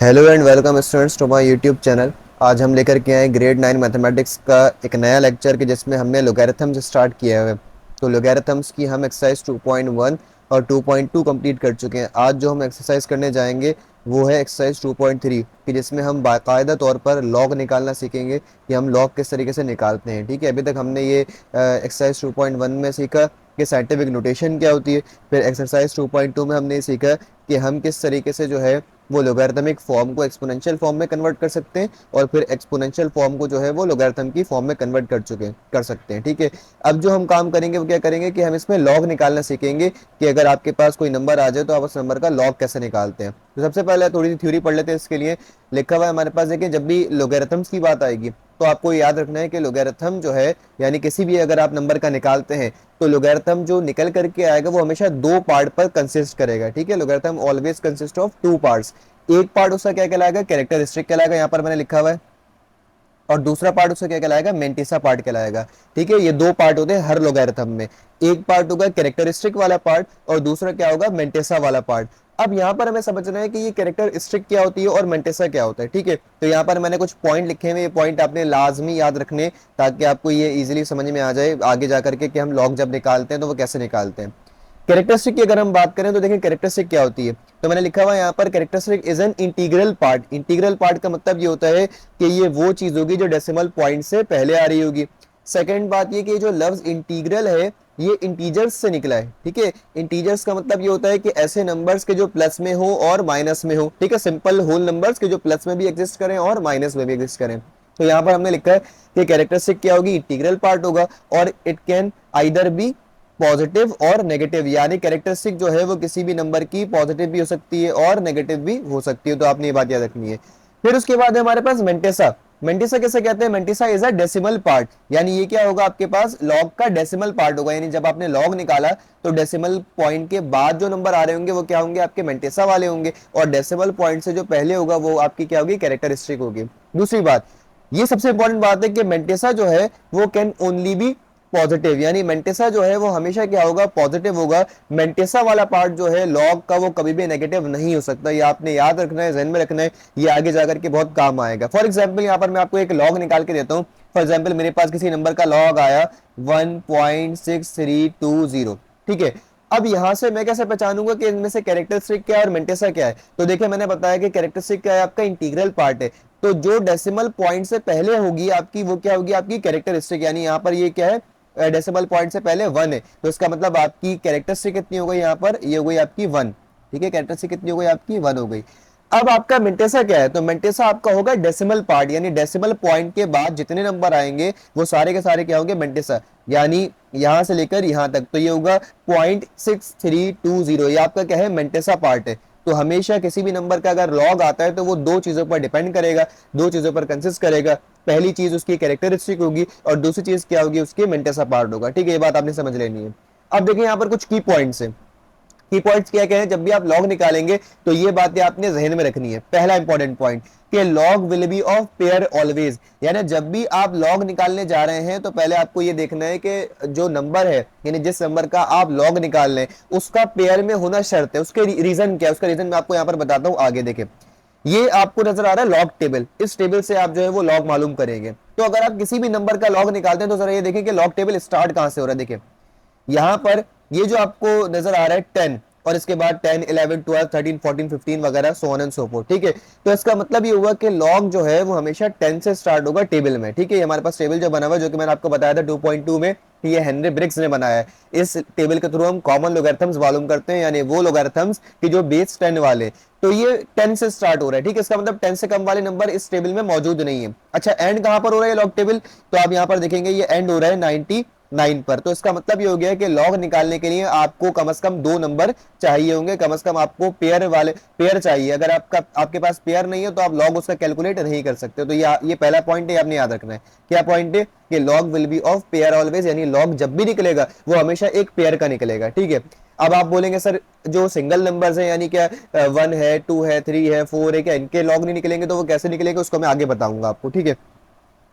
Hello and welcome students to my YouTube channel. आज हम लेकर के आए ग्रेड 9 मैथमेटिक्स का एक नया लेक्चर के जिसमें हमने लोगैरिथम्स स्टार्ट किया है। तो लोगैरिथम्स की हम एक्सरसाइज 2.1 और 2.2 कंप्लीट कर चुके हैं। आज जो हम एक्सरसाइज करने जाएंगे वो है एक्सरसाइज 2.3 कि जिसमें हम बाकायदा तौर पर लॉग निकालना सीखेंगे कि हम लॉग किस तरीके से निकालते हैं। ठीक है, अभी तक हमने ये एक्सरसाइज 2.1 में सीखा कि साइंटिफिक नोटेशन क्या होती है। फिर एक्सरसाइज 2.2 में हमने ये सीखा कि हम किस तरीके से जो है वो लोगैरिथमिक फॉर्म को एक्सपोनेंशियल फॉर्म में कन्वर्ट कर सकते हैं और फिर एक्सपोनेंशियल फॉर्म को जो है वो लोगैरिथम की फॉर्म में कन्वर्ट कर सकते हैं। ठीक है, अब जो हम काम करेंगे वो क्या करेंगे कि हम इसमें लॉग निकालना सीखेंगे कि अगर आपके पास कोई नंबर आ जाए तो आप उस नंबर का लॉग कैसे निकालते हैं। तो सबसे पहले थोड़ी सी थ्योरी पढ़ लेते हैं। इसके लिए लिखा हुआ है हमारे पास, देखिए जब भी लोगैरिथम्स की बात आएगी तो आपको याद रखना है कि लोगैरिथम जो है यानी किसी भी अगर आप नंबर का निकालते हैं तो लोगैरिथम जो निकल करके आएगा वो हमेशा दो पार्ट पर कंसिस्ट करेगा। ठीक है, logarithm always consist of two parts. एक पार्ट उसका क्या कहलाएगा, कैरेक्टरिस्टिक कहलाएगा, यहाँ पर मैंने लिखा हुआ है। और दूसरा पार्ट उसका क्या कहलाएगा, मेंटिसा पार्ट कहलाएगा। ठीक है, ये दो पार्ट होते हैं हर लोगैरिथम में। एक पार्ट होगा कैरेक्टरिस्टिक वाला पार्ट और दूसरा क्या होगा, मेंटिसा वाला पार्ट। अब यहाँ पर हमें समझना है कि ये कैरेक्टरिस्टिक क्या होती है और मेंटिसा क्या होता है। ठीक है, तो यहाँ पर मैंने कुछ पॉइंट लिखे हुए, ये पॉइंट आपने लाजमी याद रखने ताकि आपको ये इजीली समझ में आ जाए आगे जाकर के कि हम लॉग जब निकालते हैं तो वो कैसे निकालते हैं। कैरेक्टरिस्टिक की अगर हम बात करें तो देखिए कैरेक्टरिस्टिक क्या होती है। तो मैंने लिखा हुआ यहाँ पर characteristic is an integral part. Integral part का मतलब ये होता है कि ये वो चीज होगी जो डेसिमल पॉइंट से पहले आ रही होगी। सेकंड बात ये कि जो लफ्ज इंटीग्रल है ये इंटीजर्स से निकला है। ठीक है, इंटीजर्स का मतलब ये होता है कि ऐसे नंबर्स के जो प्लस में हो और माइनस में हो। ठीक है, सिंपल होल नंबर्स के जो प्लस में भी एग्जिस्ट करें और माइनस में भी एग्जिस्ट करें। तो यहाँ पर हमने लिखा है कि कैरेक्टरिस्टिक क्या होगी, इंटीग्रल पार्ट होगा और it can either be positive or negative, यानी कैरेक्टरिस्टिक जो है वो किसी भी नंबर की पॉजिटिव भी हो सकती है और नेगेटिव भी हो सकती है। तो आपने ये बात याद रखनी है। फिर उसके बाद है हमारे पास मेंटिसा। मेंटिसा कैसे कहते हैं, mantissa is a decimal part, यानी ये क्या होगा आपके पास लॉग का डेसिमल पार्ट होगा। यानी जब आपने लॉग निकाला तो डेसिमल पॉइंट के बाद जो नंबर आ रहे होंगे वो क्या होंगे, आपके मेंटिसा वाले होंगे और डेसिमल पॉइंट से जो पहले होगा वो आपकी क्या होगी, कैरेक्टरिस्टिक होगी। दूसरी बात, ये सबसे इंपॉर्टेंट बात है कि मेंटिसा जो है वो कैन ओनली बी पॉजिटिव, यानी मेंटिसा जो है वो हमेशा क्या होगा, पॉजिटिव होगा। मेंटिसा वाला पार्ट जो है लॉग का वो कभी भी नेगेटिव नहीं हो सकता। ये आपने याद रखना है, जहन में रखना है, ये आगे जाकर के बहुत काम आएगा। फॉर एग्जाम्पल यहाँ पर मैं आपको एक लॉग निकाल के देता हूँ। फॉर एग्जाम्पल मेरे पास किसी नंबर का लॉग आया 1.6320। ठीक है, अब यहां से मैं कैसे पहचानूंगा कि इनमें से कैरेक्टरिस्टिक क्या है और मेंटिसा क्या है। तो देखिए मैंने बताया कि कैरेक्टरिस्टिक क्या है, आपका इंटीग्रल पार्ट है। तो जो डेसिमल पॉइंट से पहले होगी आपकी वो क्या होगी, आपकी कैरेक्टरिस्टिक। यानी यहाँ पर ये क्या है, डेसिमल पॉइंट से पहले 1 है तो इसका मतलब आपकी कैरेक्टरिस्टिक कितनी हो गई, यहाँ पर ये हो गई आपकी 1। ठीक है, कैरेक्टरिस्टिक कितनी हो गई आपकी, 1 हो गई। अब आपका मेंटिसा क्या है, तो मेंटिसा आपका होगा डेसिमल पार्ट, यानी डेसिमल पॉइंट के बाद जितने नंबर आएंगे वो सारे के सारे क्या होंगे, मेंटिसा। यानी यहां से लेकर यहां तक तो ये होगा 0.6320, ये आपका क्या है, मेंटिसा पार्ट है। तो हमेशा किसी भी नंबर का अगर लॉग आता है तो वो दो चीजों पर डिपेंड करेगा, दो चीजों पर कंसिस्ट करेगा। पहली चीज उसकी कैरेक्टरिस्टिक होगी और दूसरी चीज क्या होगी, उसकी मेंटिसा पार्ट होगा। ठीक है, ये बात आपने समझ लेनी है। अब देखिए यहाँ पर कुछ की पॉइंट्स हैं। की पॉइंट्स क्या क्या है, जब भी आप लॉग निकालेंगे तो ये बातें आपने जहन में रखनी है। पहला इंपॉर्टेंट पॉइंट कि log will be of pair always, यानी जब भी आप लॉग निकालने जा रहे हैं तो पहले आपको ये देखना है कि जो नंबर है यानी जिस नंबर का आप लॉग निकाल रहे हैं उसका पेयर में होना शर्त है। उसके रीजन क्या है, उसका रीजन मैं आपको यहाँ पर बताता हूँ आगे। देखें ये आपको नजर आ रहा है लॉग टेबल, इस टेबल से आप जो है वो लॉग मालूम करेंगे। तो अगर आप किसी भी नंबर का लॉग निकालते हैं तो जरा ये देखें कि लॉग टेबल स्टार्ट कहां से हो रहा है। देखिए यहां पर ये जो आपको नजर आ रहा है 10 और इसके बाद 10 11 12 13 14 15 वगैरह so on and so fourth. ठीक है, तो इसका मतलब ये हुआ कि लॉग जो है वो हमेशा 10 से स्टार्ट होगा टेबल में। ठीक है, हमारे पास टेबल जो बना हुआ है जो कि मैंने आपको बताया था 2.2 में, ये हेनरी ब्रिग्स ने बनाया है। इस टेबल के थ्रू हम कॉमन लोगैरिथम्स मालूम करते हैं, यानी वो लोगैरिथम्स कि जो बेस 10 वाले। तो ये 10 से स्टार्ट हो रहा है। ठीक है, इसका मतलब 10 से कम वाले नंबर इस टेबल में मौजूद नहीं है। अच्छा एंड कहां पर हो रहा है लॉग टेबल, तो आप यहां पर देखेंगे ये एंड हो रहा है 99 पर। तो इसका मतलब ये हो गया कि लॉग निकालने के लिए आपको कम से कम दो नंबर चाहिए होंगे, कम से कम आपको पेयर चाहिए। अगर आपके पास पेयर नहीं है तो आप लॉग उसका कैलकुलेट नहीं कर सकते। तो ये पहला पॉइंट है, आपने याद रखना है। क्या पॉइंट है कि log will be of pair always, यानी लॉग जब भी निकलेगा वो हमेशा एक पेयर का निकलेगा। ठीक है, अब आप बोलेंगे सर जो सिंगल नंबर्स हैं यानी क्या 1 है 2 है 3 है 4 है, क्या इनके लॉग नहीं निकलेंगे, तो वो कैसे निकलेंगे उसको मैं आगे बताऊंगा आपको। ठीक है,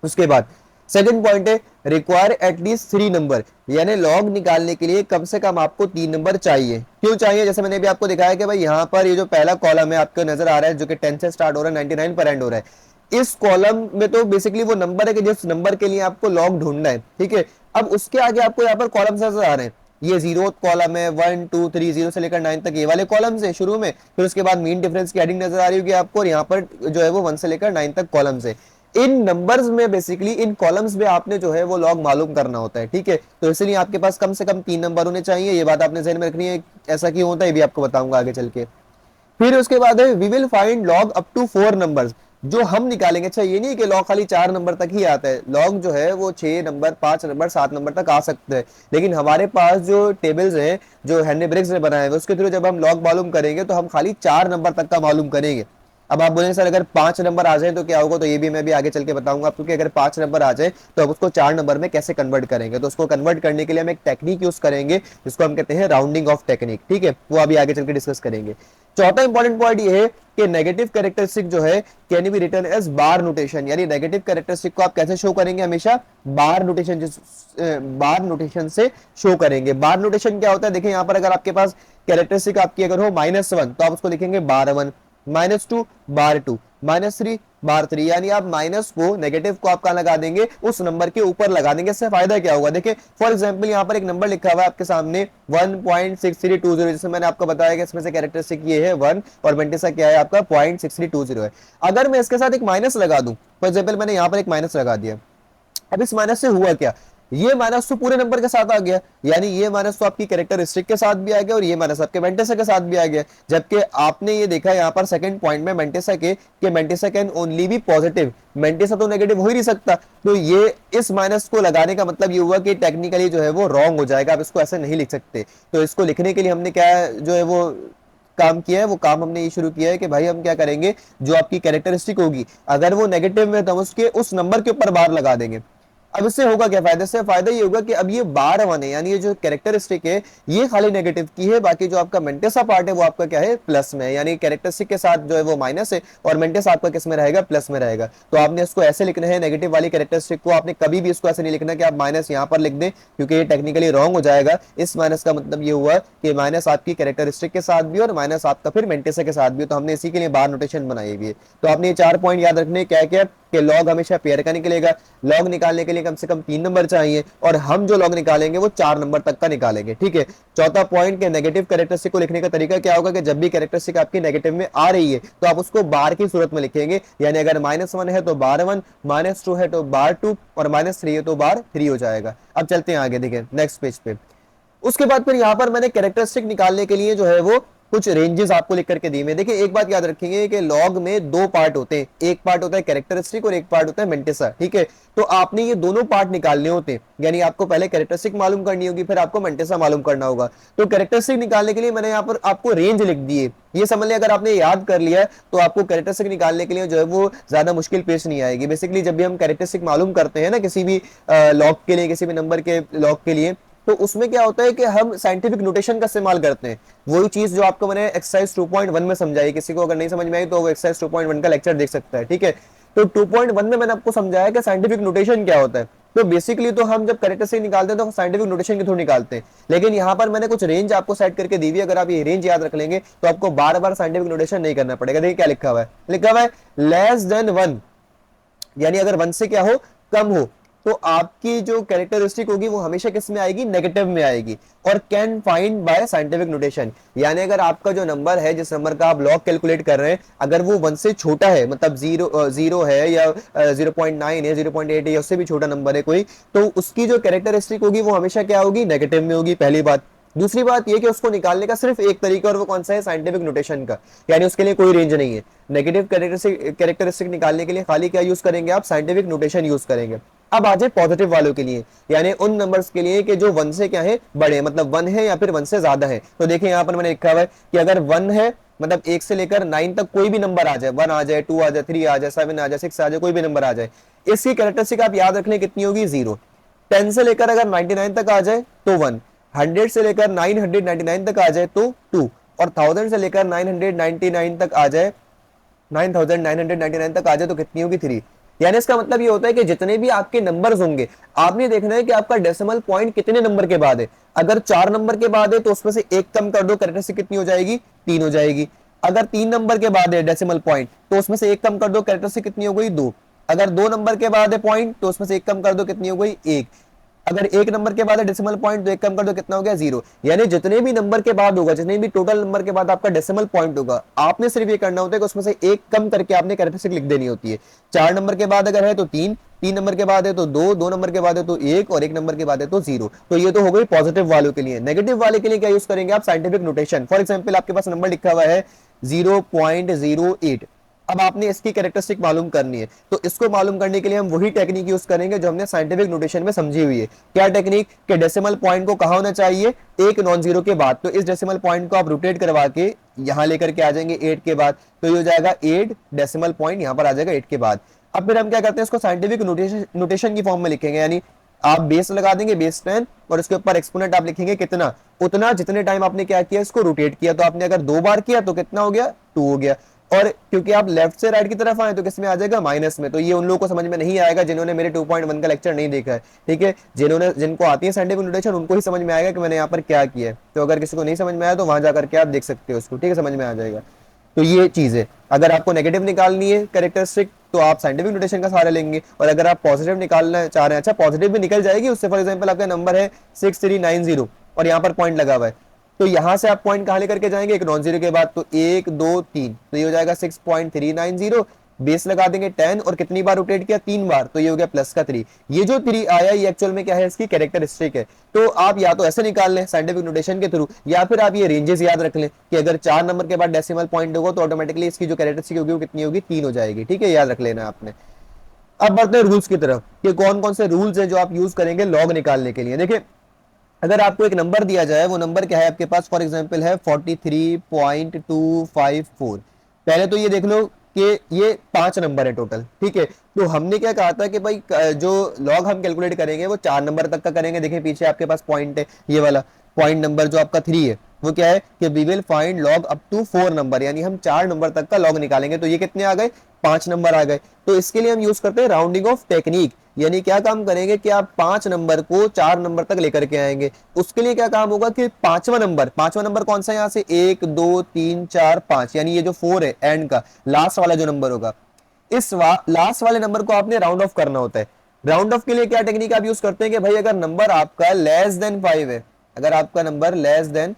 उसके बाद सेकंड पॉइंट है रिक्वायर एटलीस्ट 3 नंबर, यानी लॉग निकालने के लिए कम से कम आपको 3 नंबर चाहिए। क्यों चाहिए? जैसे मैंने भी आपको दिखाया कि भाई यहाँ पर ये जो पहला कॉलम है आपको नजर आ रहा है जो कि 10 से स्टार्ट हो रहा है 99 पर एंड हो रहा है, इस कॉलम में तो बेसिकली वो नंबर है कि जिस नंबर के लिए आपको लॉग ढूंढना है, ठीक है। अब उसके आगे आपको यहाँ पर कॉलम नजर आ रहे हैं, ये 0th कॉलम है, 1 2 3 0 से लेकर 9 तक ये वाले कॉलम्स है शुरू में, फिर उसके बाद मीन डिफरेंस की हेडिंग नजर आ रही होगी आपको, और यहाँ पर जो है वो 1 से लेकर 9 तक कॉलम्स है। इन नंबर्स में बेसिकली इन कॉलम्स में आपने जो है वो लॉग मालूम करना होता है, ठीक है। तो इसलिए आपके पास कम से कम 3 नंबर होने चाहिए, ये बात आपने ध्यान में रखनी है। ऐसा क्यों होता है ये भी आपको बताऊंगा आगे चल के। फिर उसके बाद है we will find log up to 4 numbers, जो हम निकालेंगे। अच्छा ये नहीं कि लॉग खाली 4 नंबर तक ही आता है, लॉग जो है वो 6 नंबर 5 नंबर 7 नंबर तक आ सकते हैं, लेकिन हमारे पास जो टेबल्स हैं जो हेनरी ब्रिग्स ने बनाए हुए उसके थ्रू जब हम लॉग मालूम करेंगे तो हम खाली 4 नंबर तक का मालूम करेंगे। अब आप बोलेंगे सर अगर 5 नंबर आ जाए तो क्या होगा, तो ये भी मैं भी आगे चल के बताऊंगा आपको कि अगर 5 नंबर आ जाए तो अब उसको 4 नंबर में कैसे कन्वर्ट करेंगे। तो उसको कन्वर्ट करने के लिए हम एक टेक्निक यूज करेंगे जिसको हम कहते हैं राउंडिंग ऑफ टेक्निक, ठीक है, वो अभी आगे चल के डिस्कस करेंगे। चौथा इंपॉर्टेंट पॉइंट ये है कि नेगेटिव कैरेक्टरिस्टिक जो है can be written as bar notation, यानी नेगेटिव कैरेक्टरिस्टिक को आप कैसे शो करेंगे, हमेशा बार नोटेशन, बार नोटेशन से शो करेंगे। बार नोटेशन क्या होता है, देखिए यहाँ पर अगर आपके पास कैरेक्टरिस्टिक आपकी अगर हो -1 तो आप उसको लिखेंगे -1, -2 -2, -3 -3, यानी आप माइनस को नेगेटिव को आप कहां लगा देंगे, उस नंबर के ऊपर लगा देंगे। इससे फायदा क्या होगा, देखिए फॉर एग्जांपल यहाँ पर एक नंबर लिखा हुआ है आपके सामने 1.6320, जैसे मैंने आपको बताया कि इसमें से कैरेक्टरिस्टिक ये है 1 और मेंटिसा क्या है आपका 0.6320 है। अगर मैं इसके साथ एक माइनस लगा दूं, फॉर एग्जाम्पल मैंने यहाँ पर एक माइनस लगा दिया, अब इस माइनस से हुआ क्या, ये माइनस तो पूरे नंबर के साथ आ गया, यानी ये माइनस तो आपकी कैरेक्टरिस्टिक के साथ भी आ गया और ये माइनस आपके मेंटेसा के साथ भी आ गया। जबकि आपने ये देखा यहाँ पर सेकंड पॉइंट में मेंटेसा के कि मेंटेसा कैन ओनली बी पॉजिटिव, मेंटेसा तो नेगेटिव हो ही नहीं सकता, तो ये इस माइनस को लगाने का मतलब ये हुआ कि टेक्निकली जो है वो रॉन्ग हो जाएगा, आप इसको ऐसे नहीं लिख सकते। तो इसको लिखने के लिए हमने क्या जो है वो काम किया है, वो काम हमने ये शुरू किया है कि भाई हम क्या करेंगे, जो आपकी कैरेक्टरिस्टिक होगी अगर वो नेगेटिव में तो हम उसके उस नंबर के ऊपर बार लगा देंगे। अब इससे होगा क्या फायदा, से फायदा ये होगा कि अब ये बार वन है, यानी ये जो कैरेक्टरिस्टिक है ये खाली नेगेटिव की है, बाकी जो आपका मेंटेसा पार्ट है वो आपका क्या है प्लस में, यानी कैरेक्टरिस्टिक के साथ जो है वो माइनस है और मेंटेसा आपका किस में रहेगा, प्लस में रहेगा। तो आपने इसको ऐसे लिखना है, नेगेटिव वाली कैरेक्टरिस्टिक को आपने कभी भी इसको ऐसे नहीं लिखना कि आप माइनस यहाँ पर लिख दें, क्योंकि ये टेक्निकली रॉन्ग हो जाएगा। इस माइनस का मतलब ये हुआ कि माइनस आपकी कैरेक्टरिस्टिक के साथ भी और माइनस आपका फिर मेंटेसा के साथ भी, तो हमने इसी के लिए बार नोटेशन बनाई हुई है। तो आपने ये 4 पॉइंट याद रखने क्या क्या कि लॉग हमेशा पेयर का निकलेगा, लॉग निकालने के लिए कम से कम 3 नंबर चाहिए और हम जो लॉग निकालेंगे वो 4 नंबर तक का निकालेंगे, ठीक है। चौथा पॉइंट के नेगेटिव कैरेक्टरिस्टिक को लिखने का तरीका क्या होगा कि जब भी कैरेक्टरिस्टिक आपकी नेगेटिव में आ रही है तो आप उसको बार की सूरत में लिखेंगे, यानी अगर -1 है तो बार 1, -2 है तो बार 2 और -3 है तो बार 3 हो जाएगा। अब चलते हैं आगे, देखिए नेक्स्ट पेज पे। उसके बाद फिर यहाँ पर मैंने कैरेक्टरिस्टिक निकालने के लिए जो है वो कुछ रेंजेस आपको लिख करके दी। मैं देखिए एक बात याद रखेंगे कि लॉग में 2 पार्ट होते हैं, एक पार्ट होता है कैरेक्टरिस्टिक और एक पार्ट होता है मेंटेसा, ठीक है। तो आपने ये दोनों पार्ट निकालने होते हैं, यानी आपको पहले कैरेक्टरिस्टिक मालूम करनी होगी फिर आपको मेंटेसा मालूम करना होगा। तो कैरेक्टरिस्टिक निकालने के लिए मैंने यहाँ पर आपको रेंज लिख दी है, ये समझ लिया। अगर आपने याद कर लिया तो आपको कैरेक्टरिस्टिक निकालने के लिए जो है वो ज्यादा मुश्किल पेश नहीं आएगी। बेसिकली जब भी हम कैरेक्टरिस्टिक मालूम करते हैं ना किसी भी लॉग के लिए, किसी भी नंबर के लॉग के लिए, तो उसमें क्या होता है कि हम साइंटिफिक नोटेशन का इस्तेमाल करते हैं। वही चीज जो आपको मैंने एक्सरसाइज 2.1 में समझाई, किसी को अगर नहीं समझ में आई तो वो एक्सरसाइज 2.1 का लेक्चर देख सकता है, ठीक है। तो 2.1 में मैंने आपको समझाया कि साइंटिफिक नोटेशन क्या होता है। तो बेसिकली तो हम जब कैरेक्टरिस्टिक निकालते हैं तो साइंटिफिक नोटेशन के थ्रू निकालते हैं, लेकिन यहाँ पर मैंने कुछ रेंज आपको सेट करके दी हुई है। अगर आप ये रेंज याद रख लेंगे तो आपको बार बार साइंटिफिक नोटेशन नहीं करना पड़ेगा। देखिए क्या लिखा हुआ है, लिखा हुआ है लेस देन 1, यानी अगर 1 से क्या हो, कम हो, तो आपकी जो कैरेक्टरिस्टिक होगी वो हमेशा किस में आएगी, नेगेटिव में आएगी। और can find by scientific notation, यानी अगर आपका जो नंबर है जिस नंबर का आप लॉग कैलकुलेट कर रहे हैं अगर वो 1 से छोटा है, मतलब जीरो है या 0.9 है, 0.8 है या उससे भी छोटा नंबर है कोई, तो उसकी जो कैरेक्टरिस्टिक होगी वो हमेशा क्या होगी, नेगेटिव में होगी, पहली बात। दूसरी बात यह कि उसको निकालने का सिर्फ एक तरीका और वो कौन सा है, साइंटिफिक नोटेशन का, यानी उसके लिए कोई रेंज नहीं है। नेगेटिव कैरेक्टरिस्टिक निकालने के लिए खाली क्या यूज करेंगे आप, साइंटिफिक नोटेशन यूज करेंगे। अब आ जाए पॉजिटिव वालों के लिए, यानी उन नंबर्स के लिए कि जो 1 से क्या है बड़े, मतलब 1 है या फिर 1 से ज्यादा है। तो देखिए यहाँ पर मैंने लिखा हुआ है कि अगर 1 है मतलब 1 से लेकर 9 तक कोई भी नंबर आ जाए, 1 आ जाए, 2 आ जाए, 3 आ जाए, 7 आ जाए, 6 आ जाए, कोई भी नंबर आ जाए, इसकी कैरेक्टरिस्टिक आप याद रखने कितनी होगी, 0। 10 से लेकर अगर 99 तक आ जाए तो 1, 100 से लेकर 999 तक आ जाए तो 2, और 1000 से लेकर 999 तक आ जाए, 9999 तक आ जाए तो कितनी होगी, 3। यानी इसका मतलब ये होता है कि जितने भी आपके नंबर्स होंगे आपने देखना है कि आपका डेसिमल पॉइंट कितने नंबर के बाद है। अगर 4 नंबर के बाद है तो उसमें से एक कम कर दो, कैरेक्टरिस्टिक कितनी हो जाएगी, 3 हो जाएगी। अगर 3 नंबर के बाद है डेसिमल पॉइंट तो उसमें से एक कम कर दो, कैरेक्टरिस्टिक कितनी हो गई, 2। अगर 2 नंबर के बाद है पॉइंट तो उसमें से एक कम कर दो, कितनी हो गई, 1। अगर 1 नंबर के बाद है डेसिमल पॉइंट तो एक कम कर दो, कितना हो गया, 0। यानी जितने भी नंबर के बाद होगा, जितने भी टोटल नंबर के बाद आपका डेसिमल पॉइंट होगा, आपने सिर्फ ये करना होता है कि उसमें से एक कम करके आपने कैरेक्टरिस्टिक लिख देनी होती है। 4 नंबर के बाद अगर है तो 3, 3 नंबर के बाद है तो 2, 2 नंबर के बाद है तो 1 और 1 नंबर के बाद है तो 0। तो ये तो हो गई पॉजिटिव वालों के लिए। नेगेटिव वाले के लिए क्या यूज करेंगे आप, साइंटिफिक नोटेशन। फॉर एग्जांपल आपके पास नंबर लिखा हुआ है 0.08। अब आपने इसकी कैरेक्टरिस्टिक मालूम करनी है, तो इसको मालूम करने के लिए हम वही टेक्निक यूज करेंगे जो हमने साइंटिफिक नोटेशन में समझी हुई है। क्या टेक्निक, कि डेसिमल पॉइंट को कहां होना चाहिए, एक नॉन जीरो के बाद। तो इस डेसिमल पॉइंट को आप रोटेट करवा के यहां लेकर के आ जाएंगे 8 के बाद, तो ये हो जाएगा 8 डेसिमल पॉइंट यहां पर आ जाएगा 8 के बाद। अब फिर हम क्या करते हैं, इसको साइंटिफिक नोटेशन की फॉर्म में लिखेंगे। यानी आप बेस लगा देंगे, बेस 10, और इसके ऊपर एक्सपोनेंट आप लिखेंगे कितना, उतना जितने टाइम आपने क्या किया, इसको रोटेट किया। तो आपने अगर 2 बार किया तो कितना हो गया, 2 हो गया। और क्योंकि आप लेफ्ट से राइट की तरफ आए तो किसमें आ जाएगा, माइनस में। तो ये उन लोगों को समझ में नहीं आएगा जिन्होंने मेरे 2.1 का लेक्चर नहीं देखा है, ठीक है। जिनको आती है साइंटिफिक नोटेशन उनको ही समझ में आएगा कि मैंने यहाँ पर क्या किया है। तो अगर किसी को नहीं समझ में आया तो वहां जाकर के आप देख सकते हो उसको, ठीक है, समझ में आ जाएगा। तो ये चीज है, अगर आपको नेगेटिव निकालनी है कैरेक्टरिस्टिक तो आप साइंटिफिक नोटेशन का सहारा लेंगे, और अगर आप पॉजिटिव निकालना चाह रहे हैं, अच्छा पॉजिटिव भी निकल जाएगी उससे। फॉर एग्जांपल आपका नंबर है 6390 और यहाँ पर पॉइंट लगा हुआ है, तो यहां से आप पॉइंट कहां लेकर के जाएंगे, एक नॉन जीरो के बाद, तो 1 2 3, तो ये हो जाएगा 6.390। बेस लगा देंगे 10 और कितनी बार रोटेट किया, 3 बार, तो ये हो गया प्लस का 3। ये जो 3 आया ये एक्चुअल में क्या है, इसकी कैरेक्टरिस्टिक है। तो आप या तो ऐसे निकाल लें साइंटिफिक नोटेशन के थ्रू, या फिर आप ये रेंजेस याद रख लें कि अगर 4 नंबर के बाद डेसिमल पॉइंट होगा तो ऑटोमेटिकली इसकी जो कैरेक्टरिस्टिक होगी वो कितनी होगी, 3 हो जाएगी, ठीक है, याद रख लेना आपने। अब बढ़ते हैं रूल्स की तरफ कि कौन कौन से रूल्स हैं जो आप यूज करेंगे लॉग निकालने के लिए। देखिए, अगर आपको एक नंबर दिया जाए, वो नंबर क्या है आपके पास, फॉर एग्जांपल है 43.254। पहले तो ये देख लो कि ये 5 नंबर है टोटल, ठीक है। तो हमने क्या कहा था कि भाई जो लॉग हम कैलकुलेट करेंगे वो 4 नंबर तक का करेंगे। देखिए पीछे आपके पास पॉइंट है, ये वाला पॉइंट नंबर जो आपका 3 है वो क्या है कि we will find log up to 4 number, यानी हम 4 नंबर तक का लॉग निकालेंगे। तो ये कितने आ गए, 5 नंबर आ गए। तो इसके लिए हम यूज करते हैं राउंडिंग ऑफ टेक्निक, यानी क्या काम करेंगे कि आप 5 नंबर को 4 नंबर तक लेकर के आएंगे। उसके लिए क्या काम होगा कि पांचवा नंबर कौन सा है, यहां से 1 2 3 4 5, यानी ये जो 4 है एंड का लास्ट वाला जो नंबर होगा, इस लास्ट वाले नंबर को आपने राउंड ऑफ करना होता है। राउंड ऑफ के लिए क्या टेक्निक आप यूज करते हैं कि भाई अगर नंबर आपका लेस देन 5 है, अगर आपका नंबर लेस देन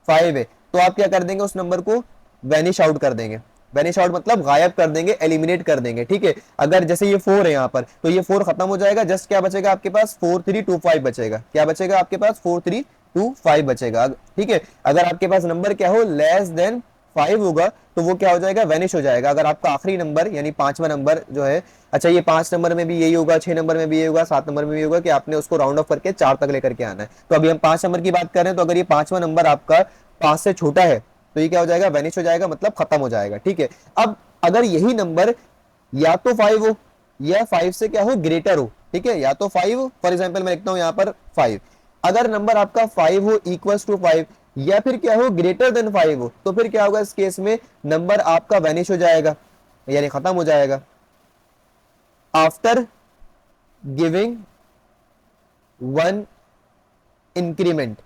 5 है तो आप क्या कर देंगे, उस नंबर को वैनिश आउट कर देंगे। वैनिश आउट मतलब गायब कर देंगे, एलिमिनेट कर देंगे, ठीक है। अगर जैसे ये 4 है यहाँ पर, तो ये 4 खत्म हो जाएगा, जस्ट क्या बचेगा आपके पास, 4325 बचेगा। क्या बचेगा आपके पास, 4325 बचेगा, ठीक है। अगर आपके पास नंबर क्या हो, लेस देन 5 होगा तो वो क्या हो जाएगा, वैनिश हो जाएगा। अगर आपका आखिरी नंबर यानी 5वां नंबर जो है, अच्छा ये 5 नंबर में भी यही होगा, 6 नंबर में भी यही होगा, 7 नंबर में भी होगा कि आपने उसको राउंड ऑफ करके 4 तक लेकर के आना है। तो अभी हम 5 नंबर की बात कर रहे हैं, तो अगर ये 5वां नंबर आपका 5 से छोटा है तो ये क्या हो जाएगा, वैनिश हो जाएगा, मतलब खत्म हो जाएगा, ठीक है। अब अगर यही नंबर या तो 5 हो या 5 से क्या हो, ग्रेटर हो, ठीक है, या तो 5, फॉर एग्जाम्पल मैं लिखता हूं यहां पर 5। अगर नंबर आपका 5 हो, इक्वल टू 5, या फिर क्या हो, ग्रेटर देन 5 हो, तो फिर क्या होगा, इस केस में नंबर आपका वैनिश हो जाएगा, यानी खत्म हो जाएगा। आफ्टर गिविंग 1 इंक्रीमेंट,